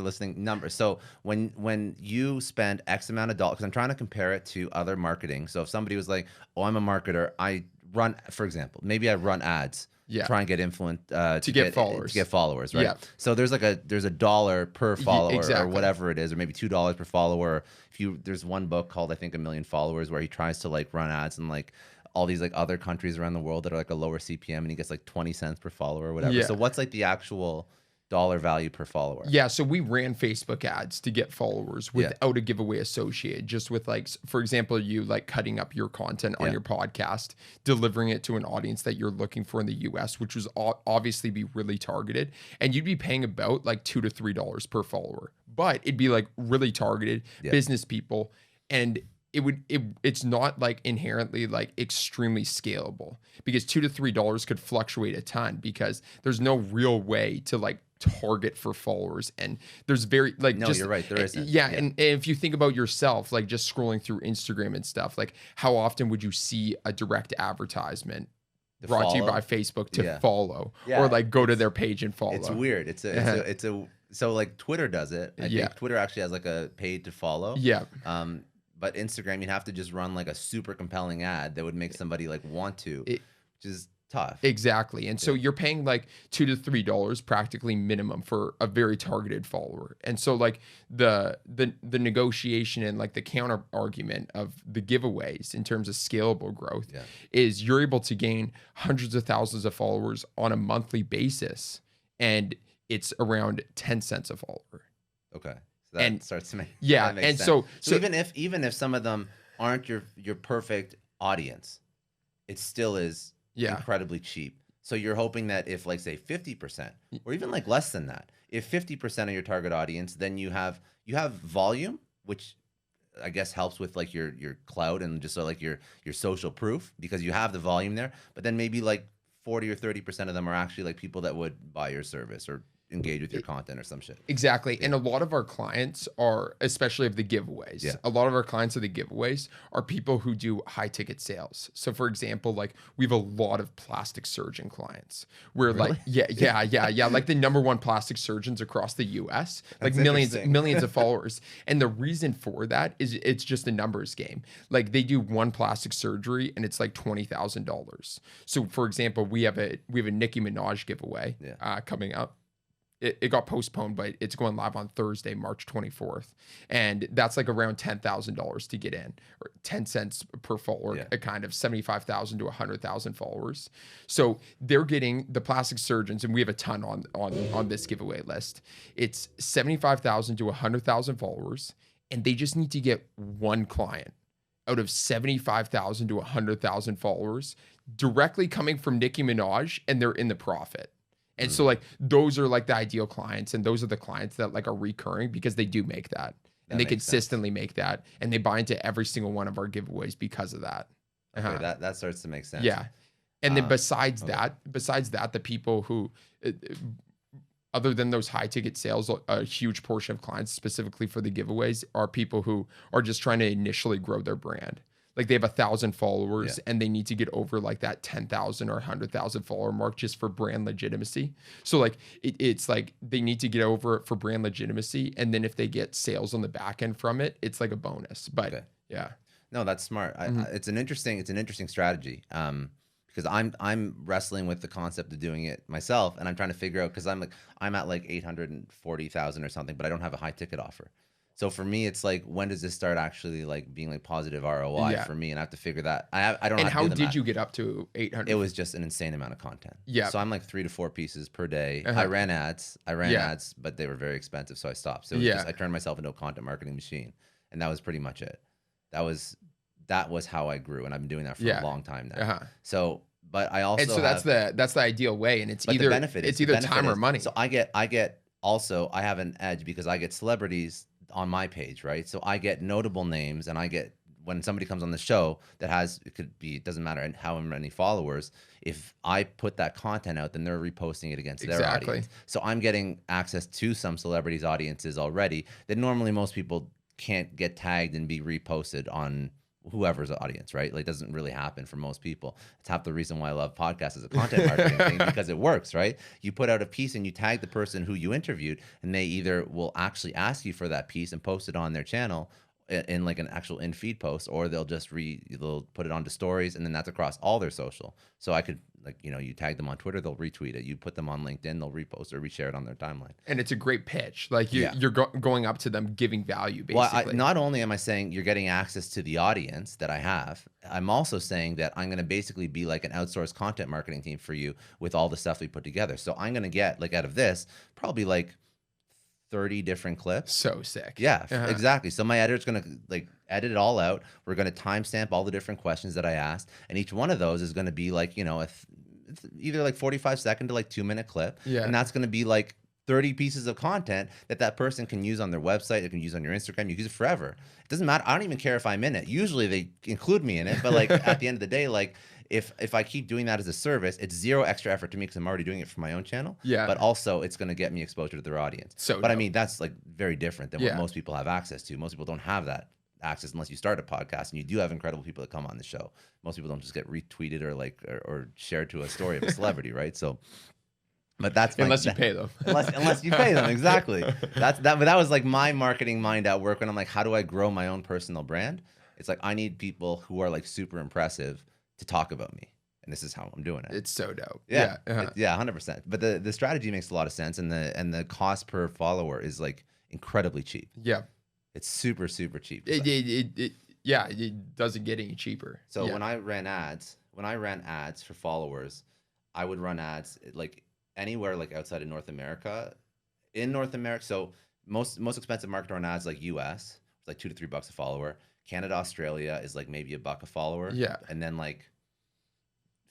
listening numbers. So when you spend X amount of dollars, because I'm trying to compare it to other marketing. So if somebody was like, oh, I'm a marketer, I run, for example, maybe I run ads. Yeah. Try and get influence to get followers, right? Yeah. So there's a dollar per follower or whatever it is, or maybe $2 per follower. There's one book called, I think, 1 Million Followers, where he tries to like run ads in like all these like other countries around the world that are like a lower CPM, and he gets like 20 cents per follower or whatever. Yeah. So what's like the actual dollar value per follower? Yeah, so we ran Facebook ads to get followers without a giveaway associated, just with like, for example, you like cutting up your content on your podcast, delivering it to an audience that you're looking for in the US, which was obviously be really targeted, and you'd be paying about like $2 to $3 per follower, but it'd be like really targeted business people, and it's not like inherently like extremely scalable, because $2 to $3 could fluctuate a ton, because there's no real way to like target for followers, and there's very like you're right, there isn't. And if you think about yourself, like just scrolling through Instagram and stuff, like how often would you see a direct advertisement brought to you by Facebook to follow, or like go to their page and follow? It's weird. So like Twitter does it. I think Twitter actually has like a paid to follow. But Instagram, you'd have to just run like a super compelling ad that would make somebody like want to, which is tough. Exactly. And so you're paying like $2 to $3 practically minimum for a very targeted follower. And so like the negotiation and like the counter argument of the giveaways in terms of scalable growth is you're able to gain hundreds of thousands of followers on a monthly basis, and it's around 10 cents a follower. Okay. That starts to make and sense. So even if some of them aren't your perfect audience, it still is incredibly cheap. So you're hoping that if, like, say 50% or even like less than that, if 50% of your target audience, then you have volume, which I guess helps with like your clout and just like your social proof, because you have the volume there. But then maybe like 40 or 30% of them are actually like people that would buy your service or engage with your content or some shit. Exactly. And a lot of our clients are, especially of the giveaways, a lot of our clients of the giveaways are people who do high ticket sales. So for example, like we have a lot of plastic surgeon clients where like, like the #1 plastic surgeons across the US, like millions of followers. And the reason for that is it's just a numbers game. Like they do one plastic surgery and it's like $20,000. So for example, we have a Nicki Minaj giveaway coming up. It got postponed, but it's going live on Thursday, March 24th. And that's like around $10,000 to get in, or 10 cents per follower, a kind of 75,000 to 100,000 followers. So they're getting the plastic surgeons, and we have a ton on this giveaway list. It's 75,000 to 100,000 followers, and they just need to get one client. out of 75,000 to 100,000 followers directly coming from Nicki Minaj, and they're in the profit. And so like those are like the ideal clients, and those are the clients that like are recurring because they do make that. And they consistently make that, and they buy into every single one of our giveaways because of that. Okay, that starts to make sense. Yeah. And then besides that, the people who, other than those high ticket sales, a huge portion of clients specifically for the giveaways are people who are just trying to initially grow their brand. Like they have 1,000 followers and they need to get over like that 10,000 or 100,000 follower mark just for brand legitimacy. So like it's like they need to get over it for brand legitimacy. And then if they get sales on the back end from it, it's like a bonus. But yeah. No, that's smart. It's an interesting strategy. Because I'm wrestling with the concept of doing it myself, and I'm trying to figure out, because I'm at like 840,000 or something, but I don't have a high ticket offer. So for me, it's like, when does this start actually like being like positive ROI for me? And I have to figure that. I don't know. And how did you get up to 800? It was just an insane amount of content. Yeah. So I'm like 3 to 4 pieces per day. I ran ads, but they were very expensive, so I stopped. So it was just, I turned myself into a content marketing machine, and that was pretty much it. That was how I grew, and I've been doing that for a long time now. So, but I also, and so that's the ideal way, and it's either time or money. So I have an edge because I get celebrities on my page, right? So I get notable names, and I get, when somebody comes on the show that has, it doesn't matter how many followers, if I put that content out, then they're reposting it against their audience. So I'm getting access to some celebrities' audiences already that normally most people can't get tagged and be reposted on whoever's audience, right? Like, it doesn't really happen for most people. It's half the reason why I love podcasts as a content marketing thing, because it works, right? You put out a piece and you tag the person who you interviewed, and they either will actually ask you for that piece and post it on their channel in like an actual in-feed post, or they'll put it onto stories, and then that's across all their social. So I could, like, you tag them on Twitter, they'll retweet it. You put them on LinkedIn, they'll repost or reshare it on their timeline. And it's a great pitch. Like you're going up to them, giving value, basically. Well, not only am I saying you're getting access to the audience that I have, I'm also saying that I'm going to basically be like an outsourced content marketing team for you with all the stuff we put together. So I'm going to get, like, out of this, probably like 30 different clips. So sick. Yeah, exactly. So my editor's going to like edit it all out. We're going to timestamp all the different questions that I asked. And each one of those is going to be like, it's either like 45-second to like 2-minute clip. Yeah. And that's going to be like 30 pieces of content that person can use on their website. They can use on your Instagram. You can use it forever. It doesn't matter. I don't even care if I'm in it. Usually they include me in it. But like at the end of the day, like, if I keep doing that as a service, it's zero extra effort to me because I'm already doing it for my own channel. Yeah. But also it's going to get me exposure to their audience. But I mean, that's like very different than what most people have access to. Most people don't have that access unless you start a podcast, and you do have incredible people that come on the show. Most people don't just get retweeted or shared to a story of a celebrity, right? So, but that's unless you pay them. unless you pay them, exactly. But that was like my marketing mind at work when I'm like, how do I grow my own personal brand? It's like, I need people who are like super impressive to talk about me, and this is how I'm doing it. It's so dope. Yeah, 100%. But the strategy makes a lot of sense, and the cost per follower is like incredibly cheap. Yeah, it's super cheap. It doesn't get any cheaper. So when I ran ads for followers, I would run ads like anywhere like outside of North America. In North America, so most expensive market on ads like US, it's like $2 to $3 a follower. Canada, Australia is like maybe $1 a follower. Yeah. And then like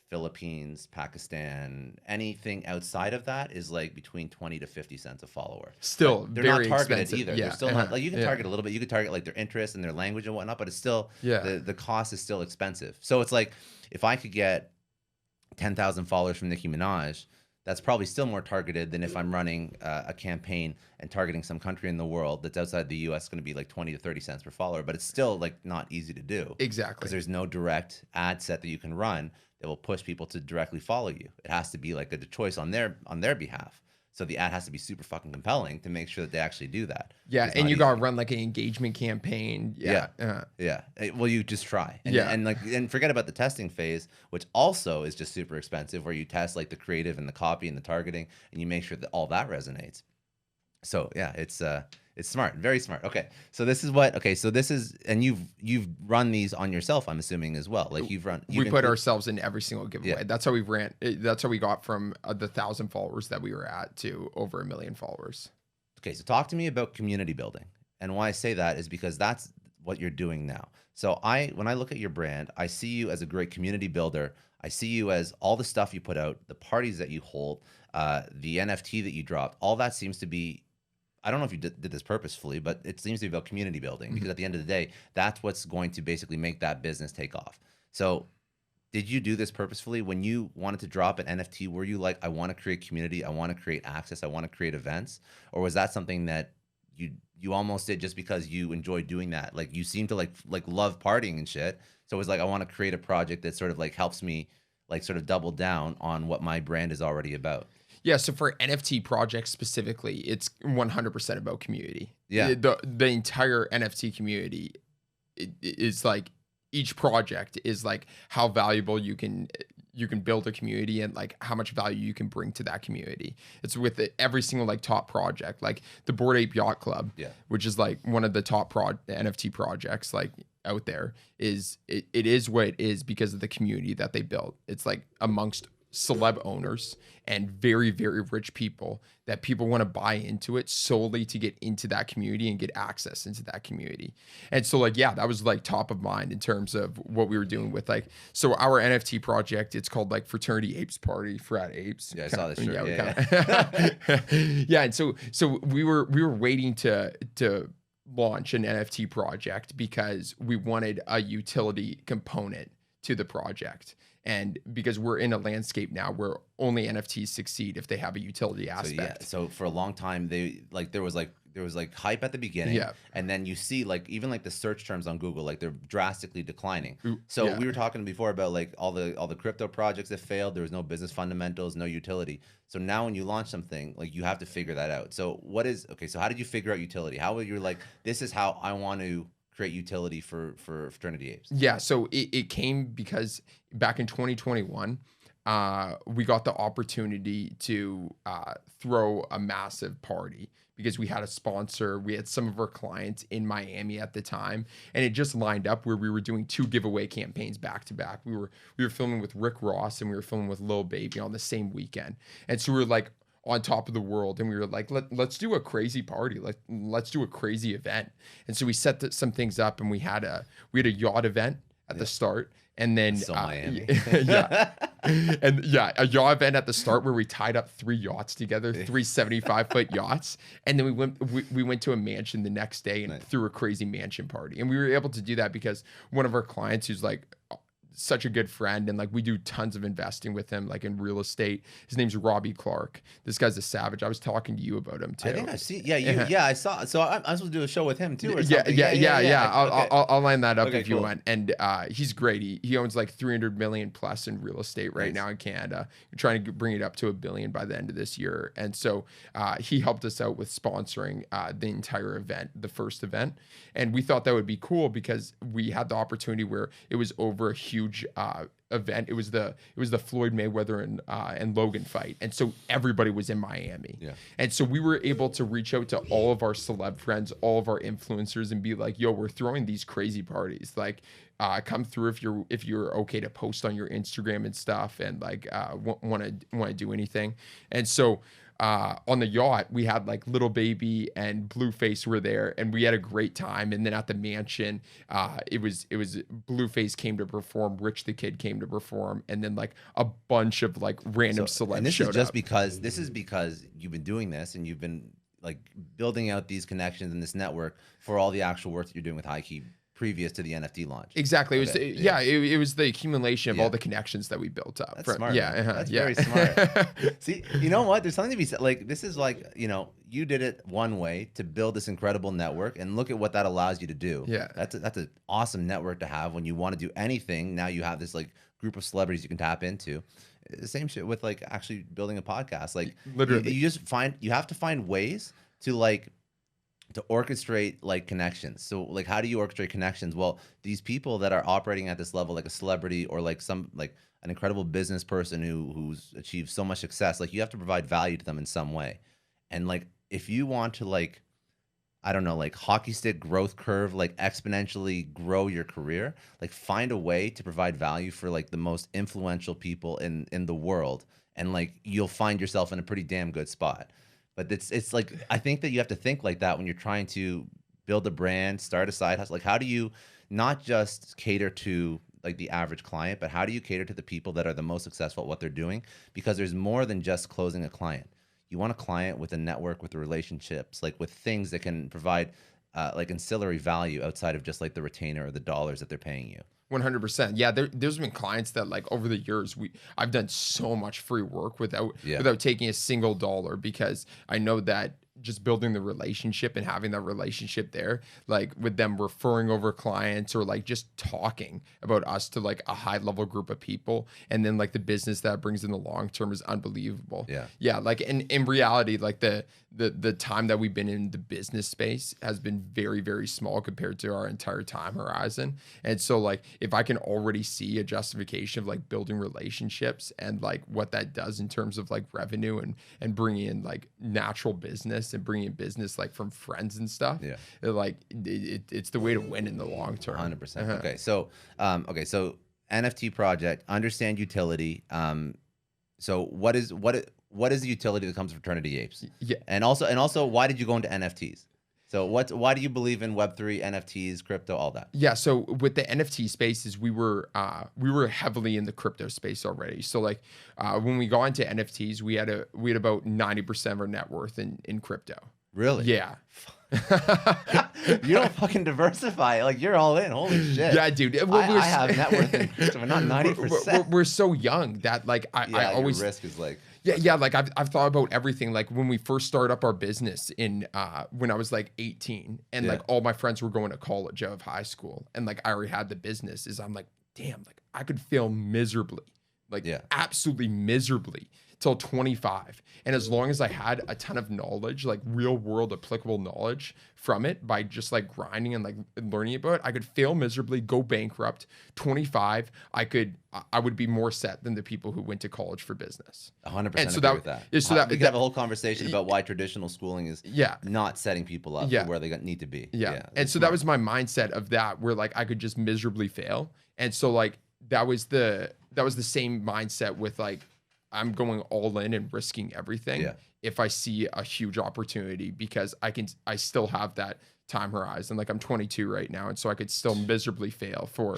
Philippines, Pakistan, anything outside of that is like between 20 to 50 cents a follower. Still, they're very not targeted expensive. either. They're still not, like, you can target a little bit. You can target like their interests and their language and whatnot, but it's still, the cost is still expensive. So it's like, if I could get 10,000 followers from Nicki Minaj, that's probably still more targeted than if I'm running a campaign and targeting some country in the world that's outside the US. Going to be like 20 to 30 cents per follower, but it's still like not easy to do. Exactly. Because there's no direct ad set that you can run that will push people to directly follow you. It has to be like a choice on their behalf. So the ad has to be super fucking compelling to make sure that they actually do that. Yeah, and you got to run like an engagement campaign. Yeah. Well, you just try. And forget about the testing phase, which also is just super expensive, where you test like the creative and the copy and the targeting, and you make sure that all that resonates. So yeah, it's smart, very smart. Okay, so this is and you've run these on yourself, I'm assuming, as well. Like we put ourselves in every single giveaway. Yeah. That's how we ran. That's how we got from the 1,000 followers that we were at to over 1 million followers. Okay, so talk to me about community building. And why I say that is because that's what you're doing now. So when I look at your brand, I see you as a great community builder. I see you as all the stuff you put out, the parties that you hold, the NFT that you dropped. All that seems to be, I don't know if you did this purposefully, but it seems to be about community building, because at the end of the day, that's what's going to basically make that business take off. So did you do this purposefully? When you wanted to drop an NFT, were you like, I want to create community, I want to create access, I want to create events? Or was that something that you almost did just because you enjoy doing that? Like, you seem to like love partying and shit. So it was like, I want to create a project that sort of like helps me like sort of double down on what my brand is already about. Yeah, so for NFT projects specifically, it's 100% about community. Yeah. The entire NFT community is like, each project is like how valuable you can build a community and like how much value you can bring to that community. It's with every single like top project, like the Bored Ape Yacht Club, which is like one of the top NFT projects like out there. It is what it is because of the community that they built. It's like amongst celeb owners and very, very rich people that people want to buy into it solely to get into that community and get access into that community. And so like, yeah, that was like top of mind in terms of what we were doing with like, so our NFT project, it's called like Fraternity Apes Party, Frat Apes. Yeah, I saw this shirt. Yeah. And so we were waiting to launch an NFT project because we wanted a utility component to the project. And because we're in a landscape now where only NFTs succeed if they have a utility aspect. So for a long time, there was hype at the beginning, and then you see like even like the search terms on Google, like they're drastically declining. So we were talking before about like all the crypto projects that failed. There was no business fundamentals, no utility. So now when you launch something, like you have to figure that out. So so how did you figure out utility? How were you like, this is how I want to create utility for Fraternity Apes? Yeah, so it came because back in 2021, we got the opportunity to throw a massive party because we had a sponsor. We had some of our clients in Miami at the time, and it just lined up where we were doing 2 giveaway campaigns back to back. We were filming with Rick Ross and we were filming with Lil Baby on the same weekend, and so we were like on top of the world, and we were like, let's do a crazy party, let's do a crazy event. And so we set some things up, and we had a yacht event at the start, and then Miami. and a yacht event at the start where we tied up 3 yachts together, 3 75-foot yachts, and then we went to a mansion the next day and threw a crazy mansion party. And we were able to do that because one of our clients, who's like such a good friend, and like we do tons of investing with him, like in real estate. His name's Robbie Clark. This guy's a savage. I was talking to you about him too. I think I've seen. Yeah, I saw. So I'm supposed to do a show with him too, or yeah, something. Yeah. I'll line that up if you want. And he's great. He owns like 300 million plus in real estate right now in Canada. We're trying to bring it up to $1 billion by the end of this year. And so he helped us out with sponsoring the entire event, the first event. And we thought that would be cool because we had the opportunity where it was over a huge event. It was the Floyd Mayweather and Logan fight, and so everybody was in Miami. And so we were able to reach out to all of our celeb friends, all of our influencers, and be like, "Yo, we're throwing these crazy parties. Like, come through if you're okay to post on your Instagram and stuff, and like want to do anything." And so on the yacht, we had like Little Baby and Blueface were there, and we had a great time. And then at the mansion, it was Blueface came to perform, Rich the Kid came to perform, and then like a bunch of like random celebs. And this is just because you've been doing this and you've been like building out these connections in this network for all the actual work that you're doing with HighKey previous to the NFT launch. Exactly. It was the accumulation of all the connections that we built up. That's smart. That's very smart. See, you know what? There's something to be said. Like, this is like, you did it one way to build this incredible network, and look at what that allows you to do. Yeah. That's an awesome network to have when you want to do anything. Now you have this like group of celebrities you can tap into. The same shit with like actually building a podcast. Like, literally, you have to find ways to orchestrate like connections. So like, how do you orchestrate connections? Well, these people that are operating at this level, like a celebrity or like an incredible business person who's achieved so much success, like you have to provide value to them in some way. And like, if you want to like, I don't know, like hockey stick growth curve, like exponentially grow your career, like find a way to provide value for like the most influential people in the world. And like, you'll find yourself in a pretty damn good spot. But it's like, I think that you have to think like that when you're trying to build a brand, start a side hustle? Like, how do you not just cater to like the average client, but how do you cater to the people that are the most successful at what they're doing? Because there's more than just closing a client. You want a client with a network, with relationships, like with things that can provide like ancillary value outside of just like the retainer or the dollars that they're paying you. 100%. Yeah, there's been clients that like over the years I've done so much free work without taking a single dollar, because I know that just building the relationship and having that relationship there, like with them referring over clients or like just talking about us to like a high level group of people, and then like the business that brings in the long term is unbelievable. Yeah, like in reality, like the time that we've been in the business space has been very, very small compared to our entire time horizon. And so like if I can already see a justification of like building relationships and like what that does in terms of like revenue and bringing in like natural business and bringing in business like from friends and stuff, it's the way to win in the long term. 100%. Okay, so so NFT project, understand utility. So what is the utility that comes from Fraternity Apes? Yeah. And also why did you go into NFTs? So why do you believe in Web3, NFTs, crypto, all that? Yeah, so with the NFT spaces, we were heavily in the crypto space already. So like when we got into NFTs, we had about 90% of our net worth in crypto. Really? Yeah. You don't fucking diversify. Like you're all in. Holy shit. Yeah, dude. I have net worth in crypto, but not 90%. We're so young that like I always your risk is like. Yeah, like I've thought about everything. Like when we first started up our business in when I was like 18, and like all my friends were going to college out of high school, and like I already had the business. I'm like, damn, like I could fail miserably, like absolutely miserably till 25. And as long as I had a ton of knowledge, like real world applicable knowledge from it, by just like grinding and like learning about it, I could fail miserably, go bankrupt. 25, I would be more set than the people who went to college for business. 100% agree with that. So we could have a whole conversation about why traditional schooling is not setting people up for where they need to be. Yeah. And so that was my mindset of that, where like I could just miserably fail. And so like that was the same mindset with like, I'm going all in and risking everything if I see a huge opportunity, because I still have that time horizon. Like I'm 22 right now, and so I could still miserably fail for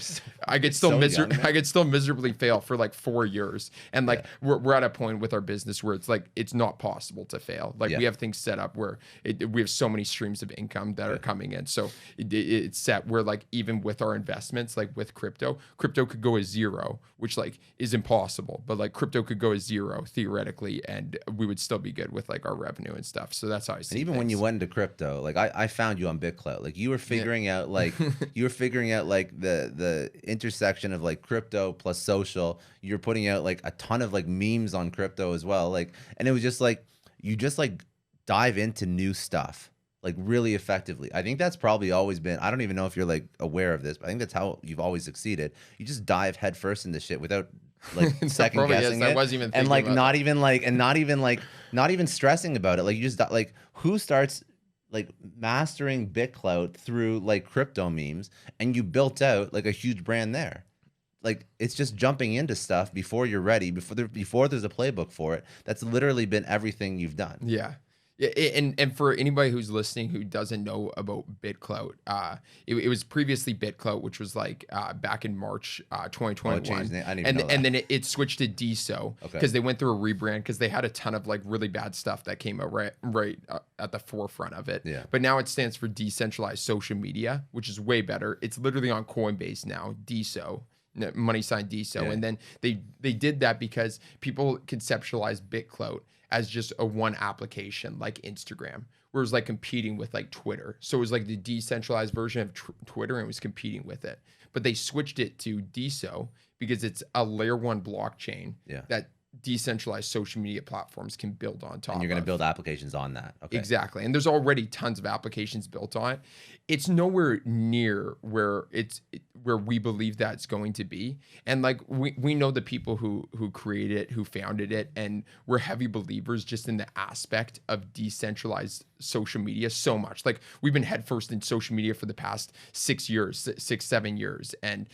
miserably fail for like 4 years. And like we're at a point with our business where it's like it's not possible to fail. Like we have things set up where we have so many streams of income that are coming in. So it's set where like even with our investments, like with crypto could go as zero, which like is impossible, but like crypto could go as zero theoretically, and we would still be good with like our revenue and stuff. So that's how I see it. And even when you went into crypto, like I found you on BitClout. Like you were figuring out like the intersection of like crypto plus social. You're putting out like a ton of like memes on crypto as well. Like, and it was just like you just like dive into new stuff like really effectively. I think that's probably always been, I don't even know if you're like aware of this, but I think that's how you've always succeeded. You just dive headfirst into shit without like second guessing it. I wasn't even and like not even stressing about it. Like you just like, who starts like mastering BitClout through like crypto memes, and you built out like a huge brand there. Like it's just jumping into stuff before you're ready, before there's a playbook for it. That's literally been everything you've done. Yeah. Yeah, and for anybody who's listening who doesn't know about BitClout, it was previously BitClout, which was like back in March 2021. And then it switched to DSO because they went through a rebrand because they had a ton of like really bad stuff that came out right at the forefront of it. Yeah. But now it stands for Decentralized Social Media, which is way better. It's literally on Coinbase now, DSO. Money sign DSO. Yeah. And then they did that because people conceptualized BitClout as just a one application like Instagram, where it was like competing with like Twitter. So it was like the decentralized version of Twitter, and it was competing with it. But they switched it to DSO because it's a layer 1 blockchain that decentralized social media platforms can build on top. And you're going to build applications on that. Okay. Exactly. And there's already tons of applications built on it. It's nowhere near where we believe that's going to be. And like we know the people who created it, who founded it, and we're heavy believers just in the aspect of decentralized social media so much. Like we've been headfirst in social media for the past 7 years. And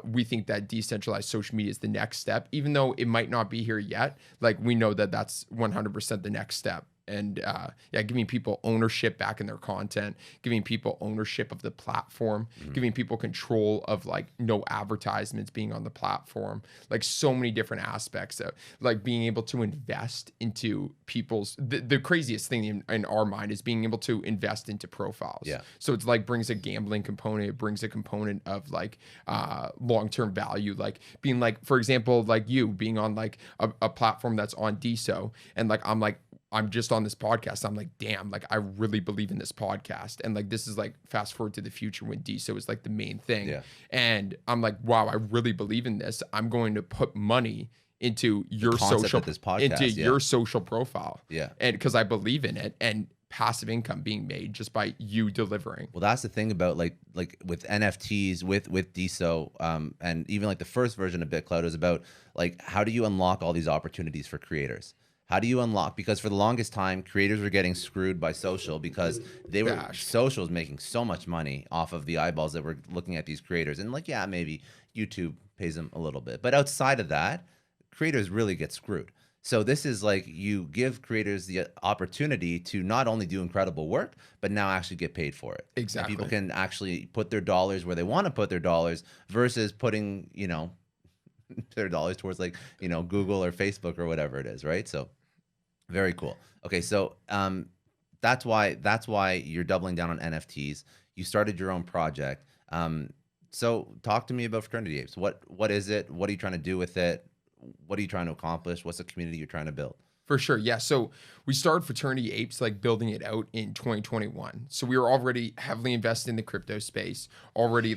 we think that decentralized social media is the next step, even though it might not be here yet. Like we know that that's 100% the next step. giving people ownership back in their content, giving people ownership of the platform, giving people control of like no advertisements being on the platform, like so many different aspects of like being able to invest into people's the craziest thing in our mind is being able to invest into profiles. Yeah. So it's like brings a gambling component, it brings a component of like long-term value, like being like, for example, like you being on like a platform that's on DSO, and I'm just on this podcast. I'm like, damn, like I really believe in this podcast. And like, this is like fast forward to the future when DSO is like the main thing. Yeah. And I'm like, wow, I really believe in this. I'm going to put money into your social, this podcast, your social profile. Yeah. And because I believe in it, and passive income being made just by you delivering. Well, that's the thing about like with NFTs, with DSO, and even like the first version of BitCloud is about like, how do you unlock all these opportunities for creators? How do you unlock? Because for the longest time, creators were getting screwed by social because social was making so much money off of the eyeballs that were looking at these creators. And like, yeah, maybe YouTube pays them a little bit, but outside of that, creators really get screwed. So this is like, you give creators the opportunity to not only do incredible work, but now actually get paid for it. Exactly. And people can actually put their dollars where they want to put their dollars versus putting, their dollars towards like, Google or Facebook or whatever it is, right? So very cool. Okay, so that's why you're doubling down on NFTs. You started your own project. So talk to me about Fraternity Apes. What is it? What are you trying to do with it? What are you trying to accomplish? What's the community you're trying to build? For sure. Yeah. So we started Fraternity Apes, like building it out in 2021. So we were already heavily invested in the crypto space, already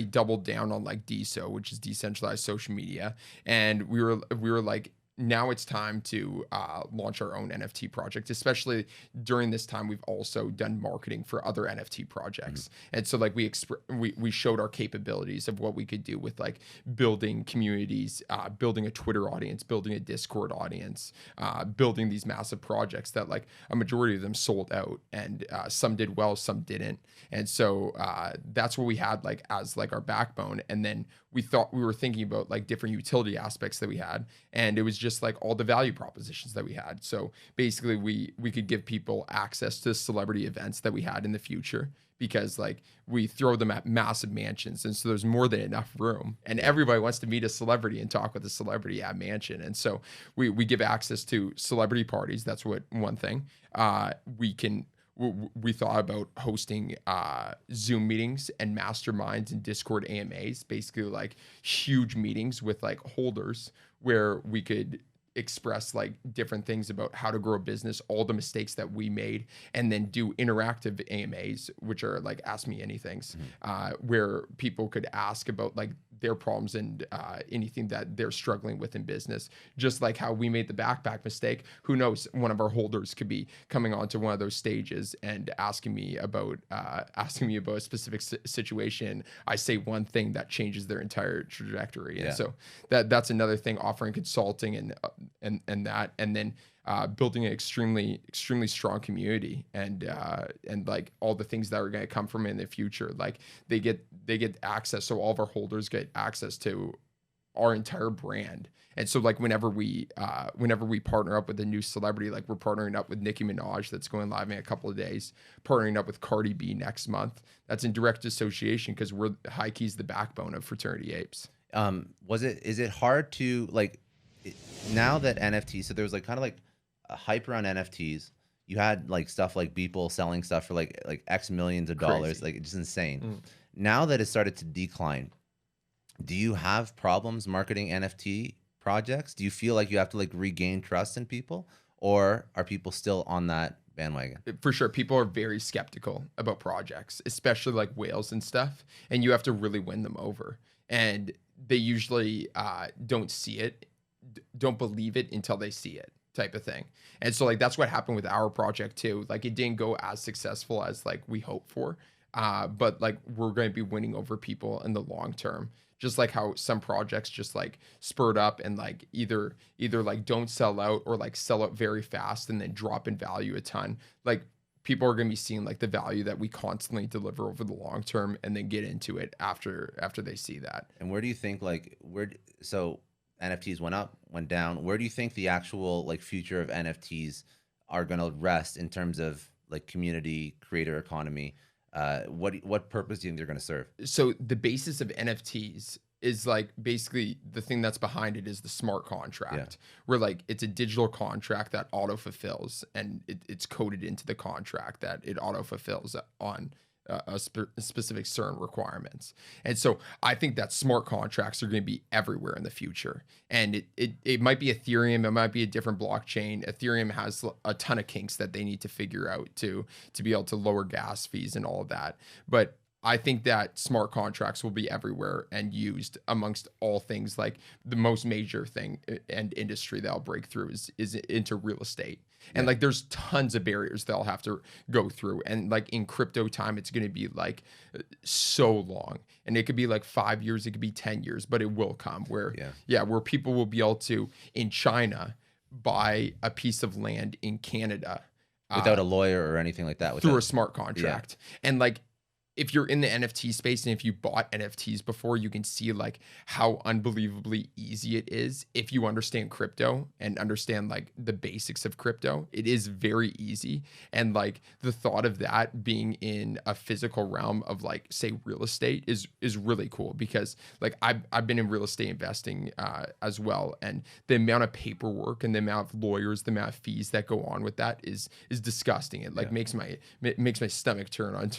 doubled down on like DSO, which is decentralized social media. And we were like, now it's time to launch our own NFT project, especially during this time. We've also done marketing for other NFT projects. And so like we showed our capabilities of what we could do with like building communities, building a Twitter audience, building a Discord audience, building these massive projects that like a majority of them sold out, and some did well, some didn't. And so that's what we had like as like our backbone. And then we were thinking about like different utility aspects that we had, and it was just like all the value propositions that we had. So basically we could give people access to celebrity events that we had in the future, because like we throw them at massive mansions, and so there's more than enough room, and everybody wants to meet a celebrity and talk with a celebrity at mansion. And so we give access to celebrity parties. That's one thing. We thought about hosting Zoom meetings and masterminds and Discord AMAs, basically like huge meetings with like holders where we could express like different things about how to grow a business, all the mistakes that we made, and then do interactive AMAs, which are like Ask Me Anythings, where people could ask about like their problems and anything that they're struggling with in business. Just like how we made the backpack mistake, who knows, one of our holders could be coming onto one of those stages and asking me about a specific situation. I say one thing that changes their entire trajectory. And so that's another thing, offering consulting and then building an extremely strong community, and like all the things that are going to come from it in the future. Like they get access, so all of our holders get access to our entire brand. And so like whenever we partner up with a new celebrity, like we're partnering up with Nicki Minaj, that's going live in a couple of days, partnering up with Cardi B next month. That's in direct association, because we're HighKey's the backbone of Fraternity Apes. Is it hard to like, now that NFTs, so there was like kind of like a hype around NFTs. You had like stuff like people selling stuff for like X millions of dollars, like it's just insane. Now that it started to decline, do you have problems marketing NFT projects? Do you feel like you have to like regain trust in people, or are people still on that bandwagon? For sure, people are very skeptical about projects, especially like whales and stuff, and you have to really win them over. And they usually don't see it, don't believe it until they see it, type of thing. And so like that's what happened with our project too. Like it didn't go as successful as like we hoped for, but like we're going to be winning over people in the long term. Just like how some projects just like spurred up and like either like don't sell out, or like sell out very fast and then drop in value a ton. Like people are going to be seeing like the value that we constantly deliver over the long term, and then get into it after they see that. And where do you think so NFTs went up, went down. Where do you think the actual like future of NFTs are going to rest in terms of like community creator economy? What purpose do you think they're going to serve? So the basis of NFTs is like basically the thing that's behind it is the smart contract, where like it's a digital contract that auto fulfills, and it's coded into the contract that it auto fulfills on specific certain requirements. And so I think that smart contracts are going to be everywhere in the future. And it might be Ethereum, it might be a different blockchain. Ethereum has a ton of kinks that they need to figure out to be able to lower gas fees and all of that. But I think that smart contracts will be everywhere and used amongst all things. Like the most major thing and industry that'll break through is into real estate. And like there's tons of barriers they'll have to go through. And like in crypto time, it's going to be like so long. And it could be like 5 years, it could be 10 years, but it will come where, where people will be able to, in China, buy a piece of land in Canada. Without a lawyer or anything like that. Through a smart contract. And like, if you're in the NFT space and if you bought NFTs before, you can see like how unbelievably easy it is if you understand crypto and understand like the basics of crypto. It is very easy. And like the thought of that being in a physical realm of like, say, real estate is really cool, because like I've been in real estate investing as well. And the amount of paperwork and the amount of lawyers, the amount of fees that go on with that is disgusting. It like makes my stomach turn on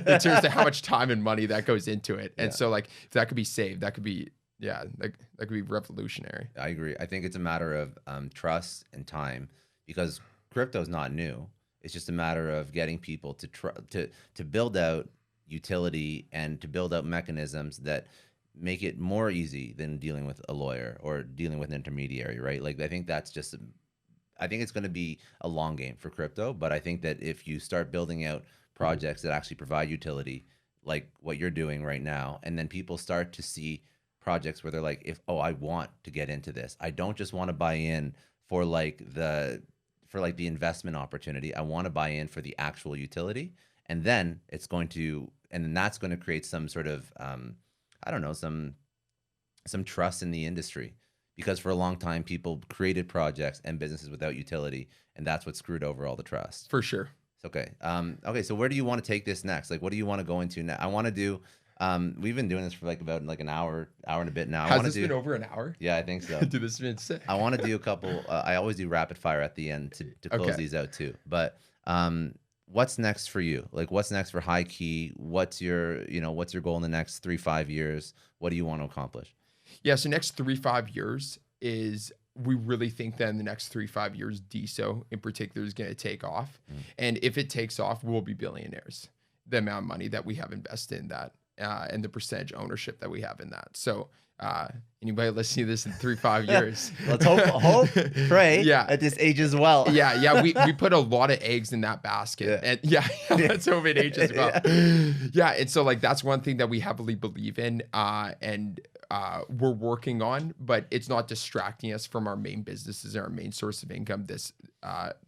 in terms of how much time and money that goes into it. And so like if that could be saved, that could be that could be revolutionary. I agree. I think it's a matter of trust and time, because crypto is not new. It's just a matter of getting people to build out utility and to build out mechanisms that make it more easy than dealing with a lawyer or dealing with an intermediary, right? Like I think it's going to be a long game for crypto, but I think that if you start building out projects that actually provide utility, like what you're doing right now, and then people start to see projects where they're like, I want to get into this. I don't just want to buy in for the investment opportunity. I want to buy in for the actual utility, and then that's going to create some sort of some trust in the industry, because for a long time people created projects and businesses without utility, and that's what screwed over all the trust. For sure. Okay. Okay. So where do you want to take this next? Like, what do you want to go into now? I want to do. We've been doing this for like about like an hour and a bit now. Has this been over an hour? Yeah, I think so. Dude, this has been sick. I want to do a couple. I always do rapid fire at the end to close these out too. But what's next for you? Like, what's next for HighKey? What's your goal in the next 3-5 years? What do you want to accomplish? Yeah. So next 3-5 years is, we really think that in the next 3-5 years, DSO in particular is going to take off. And if it takes off, we'll be billionaires. The amount of money that we have invested in that and the percentage ownership that we have in that. So anybody listening to this in 3-5 years, let's hope, pray at this age as well. We put a lot of eggs in that basket. And let's hope it ages well. And so like that's one thing that we heavily believe in. And we're working on, but it's not distracting us from our main businesses and our main source of income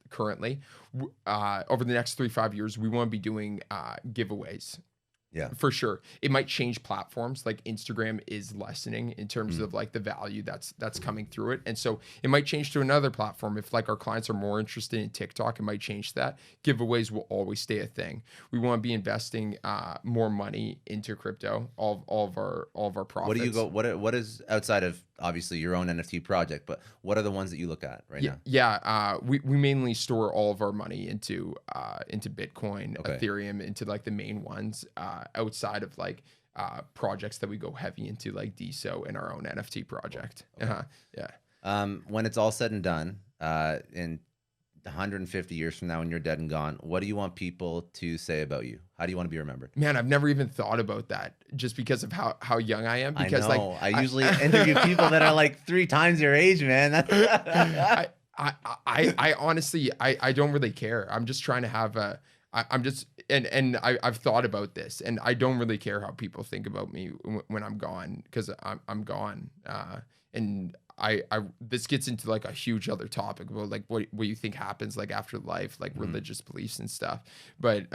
currently. Over the next 3-5 years, we want to be doing giveaways. Yeah, for sure. It might change platforms. Like Instagram is lessening in terms of like the value that's coming through it. And so it might change to another platform. If like our clients are more interested in TikTok, it might change that. Giveaways will always stay a thing. We want to be investing more money into crypto, all of our profits. What is outside of obviously your own NFT project, but what are the ones that you look at right now? We mainly store all of our money into Bitcoin, Ethereum, into like the main ones. Outside of like projects that we go heavy into, like DSO and our own NFT project. When it's all said and done, in 150 years from now, when you're dead and gone, what do you want people to say about you? How do you want to be remembered? Man, I've never even thought about that, just because of how young I am. Because I know. I usually interview people that are like 3 times your age, man. I honestly, I don't really care. I'm just trying to have I've thought about this, and I don't really care how people think about me when I'm gone, because I'm gone. And this gets into like a huge other topic about like what you think happens like after life, like religious beliefs and stuff. But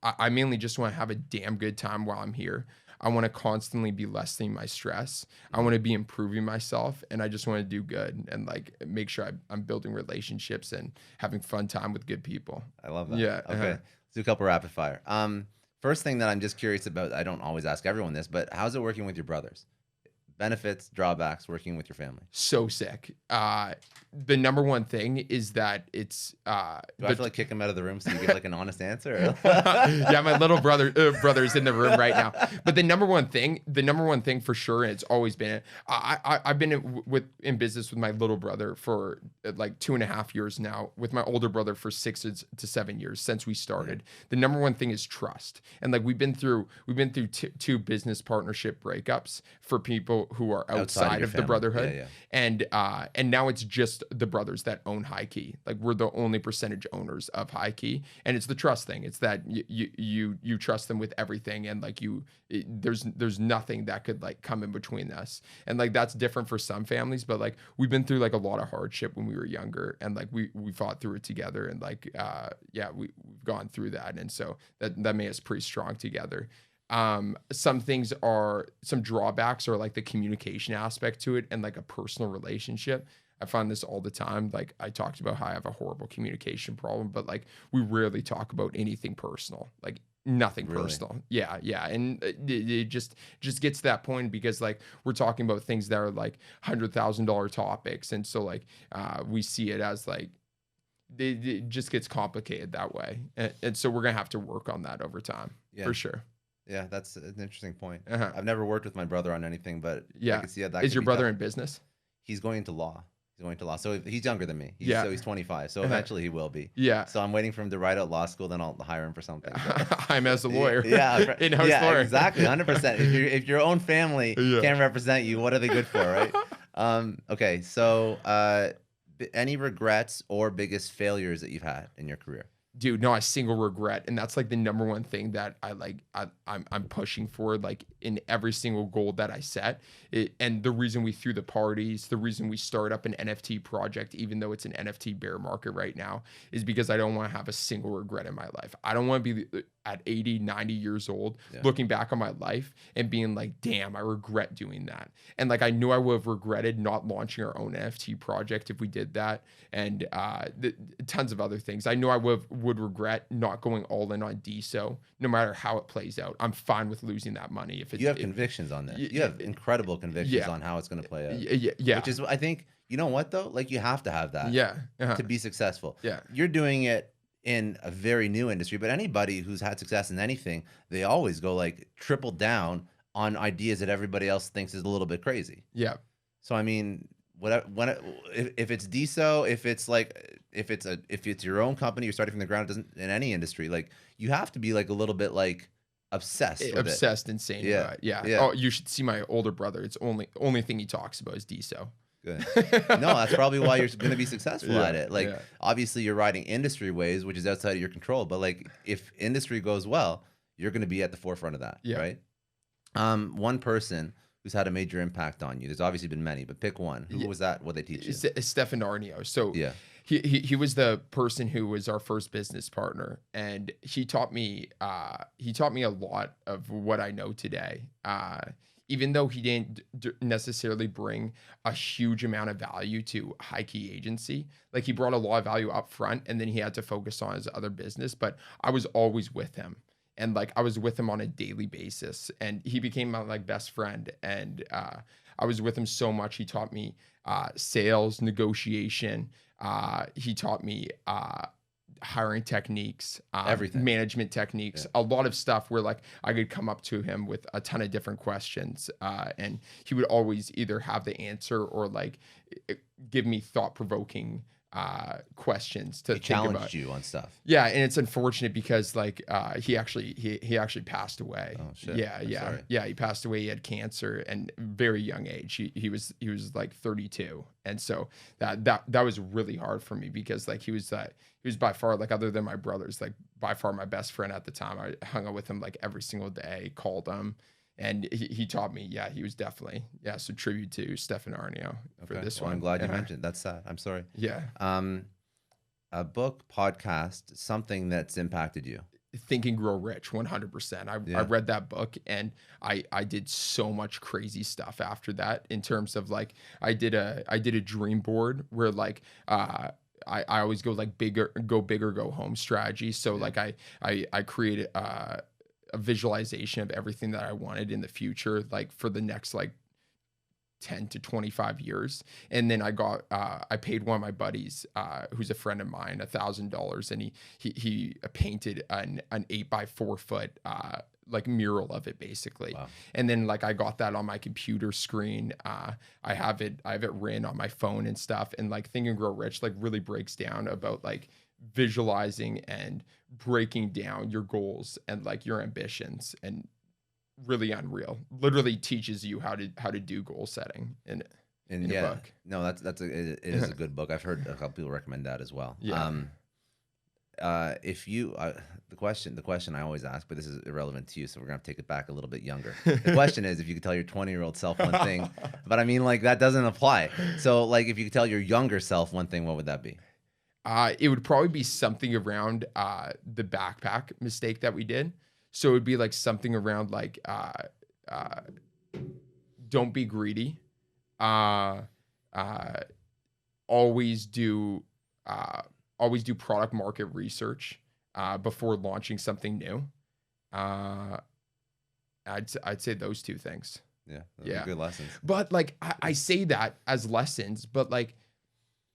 I mainly just want to have a damn good time while I'm here. I want to constantly be lessening my stress. I want to be improving myself, and I just want to do good and like make sure I'm building relationships and having fun time with good people. I love that. Yeah. Okay. Let's do a couple rapid fire. First thing that I'm just curious about, I don't always ask everyone this, but how's it working with your brothers? Benefits, drawbacks, working with your family. So sick. The number one thing is that it's Do I have to like kick him out of the room so you give like an honest answer? Yeah, my little brother's in the room right now. But the number one thing for sure, and it's always been, I've been in business with my little brother for like 2.5 years now, with my older brother for 6 to 7 years since we started. The number one thing is trust, and like we've been through two business partnership breakups for people who are outside of the brotherhood, and now it's just the brothers that own HighKey. Like we're the only percentage owners of HighKey, and it's the trust thing. It's that you trust them with everything, and like there's nothing that could like come in between us. And like that's different for some families, but like we've been through like a lot of hardship when we were younger, and like we fought through it together, and like we've gone through that, and so that made us pretty strong together. Some drawbacks are like the communication aspect to it and like a personal relationship. I find this all the time. Like I talked about how I have a horrible communication problem, but like we rarely talk about anything personal, like nothing personal. Yeah. And it just gets to that point because like we're talking about things that are like $100,000 topics. And so like, we see it as like, it just gets complicated that way. And so we're going to have to work on that over time for sure. Yeah, that's an interesting point. I've never worked with my brother on anything, but I can see how that is your brother tough. in business? He's going into law. So he's younger than me. So he's 25. So eventually he will be. Yeah. So I'm waiting for him to write out law school, then I'll hire him for something. I'm as a lawyer. In-house lawyer. Exactly. 100%. If your own family can't represent you, what are they good for, right? Okay. So any regrets or biggest failures that you've had in your career? Dude, not a single regret, and that's like the number one thing that I'm pushing for, like in every single goal that I set. And the reason we threw the parties, the reason we start up an NFT project, even though it's an NFT bear market right now, is because I don't want to have a single regret in my life. I don't want to be at 80, 90 years old, looking back on my life and being like, damn, I regret doing that. And like, I knew I would have regretted not launching our own NFT project if we did that. And tons of other things. I know I would regret not going all in on DSO, no matter how it plays out. I'm fine with losing that money. You have convictions on that. You have incredible convictions on how it's going to play out. Yeah. Which is, I think, you know what though? Like you have to have that. To be successful. Yeah. You're doing it in a very new industry, but anybody who's had success in anything, they always go like triple down on ideas that everybody else thinks is a little bit crazy. Yeah. So I mean, if it's DSO, if it's your own company, you're starting from the ground, it doesn't in any industry, like you have to be like a little bit like obsessed insane about it. Yeah. Oh, you should see my older brother. It's only thing he talks about is DSO. Good. No, that's probably why you're going to be successful at it. Like obviously you're riding industry waves, which is outside of your control, but like if industry goes well, you're going to be at the forefront of that, right? One person who's had a major impact on you. There's obviously been many, but pick one. Who was that? What they teach you? Stefan Arnio. So he was the person who was our first business partner, and he taught me a lot of what I know today. Even though he didn't necessarily bring a huge amount of value to HighKey agency, like he brought a lot of value up front, and then he had to focus on his other business. But I was always with him. And like I was with him on a daily basis, and he became my like best friend. And I was with him so much. He taught me sales, negotiation. He taught me hiring techniques, everything, management techniques, a lot of stuff where like I could come up to him with a ton of different questions, and he would always either have the answer or like give me thought-provoking questions to think about. He challenged you on stuff. Yeah, and it's unfortunate because like he actually passed away. Oh shit. Yeah, he passed away. He had cancer and very young age. He was like 32. And so that was really hard for me because like he was by far, like other than my brothers, like by far my best friend at the time. I hung out with him like every single day, called him. And he taught me, he was definitely, so tribute to Stefan Arnio for this one. I'm glad you mentioned it. That's sad. I'm sorry. Yeah. A book, podcast, something that's impacted you. Think and Grow Rich 100%. I read that book, and I did so much crazy stuff after that, in terms of like I did a dream board where like I always go like go big or go home strategy. So like I created a visualization of everything that I wanted in the future, like for the next like 10 to 25 years. And then I paid one of my buddies, who's a friend of mine, $1,000, and he painted an 8 by 4 foot, like mural of it basically. Wow. And then like I got that on my computer screen. I have it written on my phone and stuff. And like Think and Grow Rich like really breaks down about like visualizing and breaking down your goals and like your ambitions, and really unreal. Literally teaches you how to do goal setting in a book. No, it is a good book. I've heard a couple people recommend that as well. Yeah. If you the question I always ask, but this is irrelevant to you, so we're gonna have to take it back a little bit younger. The question is, if you could tell your 20-year-old self one thing, but I mean like that doesn't apply. So like if you could tell your younger self one thing, what would that be? It would probably be something around the backpack mistake that we did. So it would be like something around like don't be greedy. Always do product market research before launching something new. I'd say those two things. Yeah, those are good lessons. But like I say that as lessons, but like,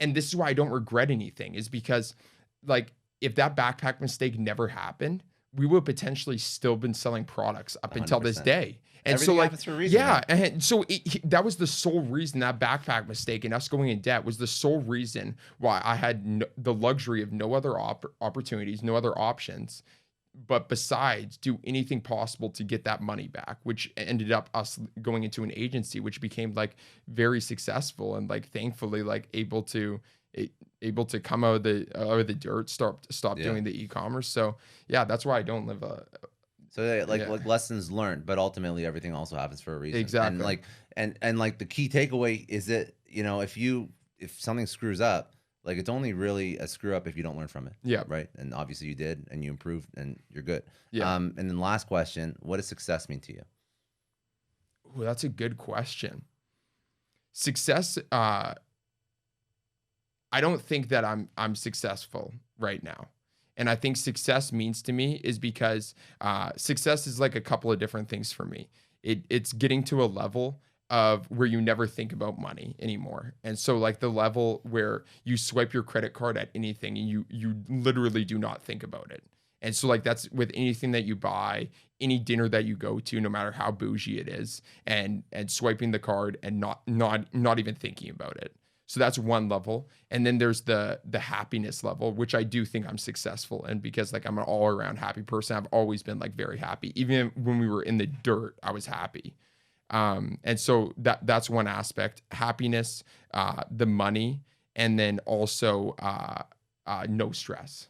and this is why I don't regret anything, is because like if that backpack mistake never happened, we would potentially still been selling products up 100%. Until this day. And everything so like, happens for a reason, yeah. Right? And so that was the sole reason, that backpack mistake and us going in debt was the sole reason why I had the luxury of no other opportunities, no other options, but besides do anything possible to get that money back, which ended up us going into an agency, which became like very successful and like thankfully like able to come out of the dirt, stop doing the e-commerce. So yeah, that's why I don't live like lessons learned, but ultimately everything also happens for a reason. Exactly. And like the key takeaway is that, you know, if something screws up, like it's only really a screw up if you don't learn from it. Yeah. Right. And obviously you did, and you improved, and you're good. Yeah. And then last question, what does success mean to you? Ooh, that's a good question. Success, I don't think that I'm successful right now. And I think success means to me is because success is like a couple of different things for me. It's getting to a level of where you never think about money anymore. And so like the level where you swipe your credit card at anything and you literally do not think about it. And so like that's with anything that you buy, any dinner that you go to, no matter how bougie it is, and swiping the card and not even thinking about it. So that's one level. And then there's the happiness level, which I do think I'm successful in, because like I'm an all around happy person. I've always been like very happy. Even when we were in the dirt, I was happy. And so that's one aspect, happiness, the money, and then also no stress.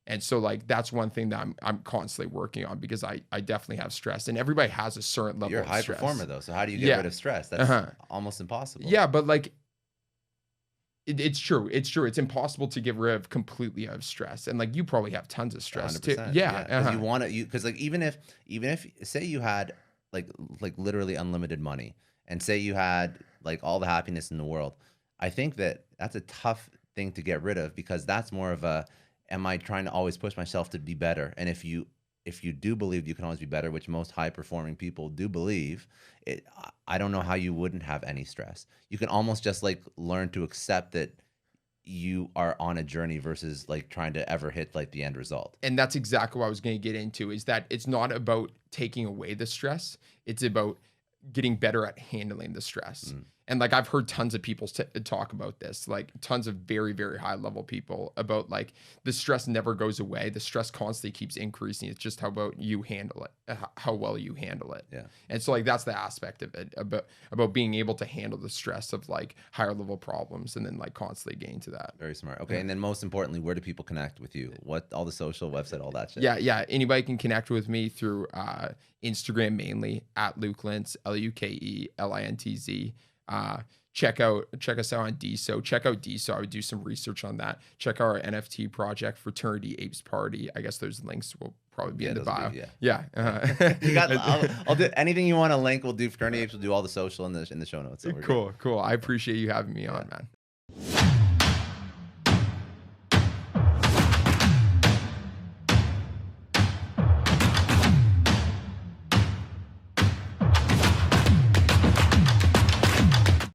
And so like that's one thing that I'm constantly working on, because I definitely have stress, and everybody has a certain level of stress. You're a high performer though. So how do you get rid of stress? That's almost impossible. Yeah, but like it's true. It's impossible to get rid of completely of stress. And like you probably have tons of stress too. Yeah. Because you want to, because like even if say you had like literally unlimited money, and say you had like all the happiness in the world, I think that's a tough thing to get rid of, because that's more of a, am I trying to always push myself to be better? And if you do believe you can always be better, which most high performing people do believe, I don't know how you wouldn't have any stress. You can almost just like learn to accept that you are on a journey versus like trying to ever hit like the end result. And that's exactly what I was going to get into, is that it's not about taking away the stress. It's about getting better at handling the stress. And like I've heard tons of people talk about this, like tons of very, very high level people, about like the stress never goes away. The stress constantly keeps increasing. It's just how about you handle it, how well you handle it. Yeah. And so like that's the aspect of it, about being able to handle the stress of like higher level problems, and then like constantly getting to that. Very smart. Okay. And then most importantly, where do people connect with you? What, all the social, website, all that shit? Yeah. Anybody can connect with me through Instagram, mainly at Luke Lintz, LukeLintz. Check us out on DSO. Check out DSO. I would do some research on that. Check out our NFT project, Fraternity Apes Party. I guess those links will probably be in the those bio. would be- Yeah. You got. I'll do anything you want to link. We'll do fraternity apes. We'll do all the social in the show notes. So we're good. Cool. I appreciate you having me on, man.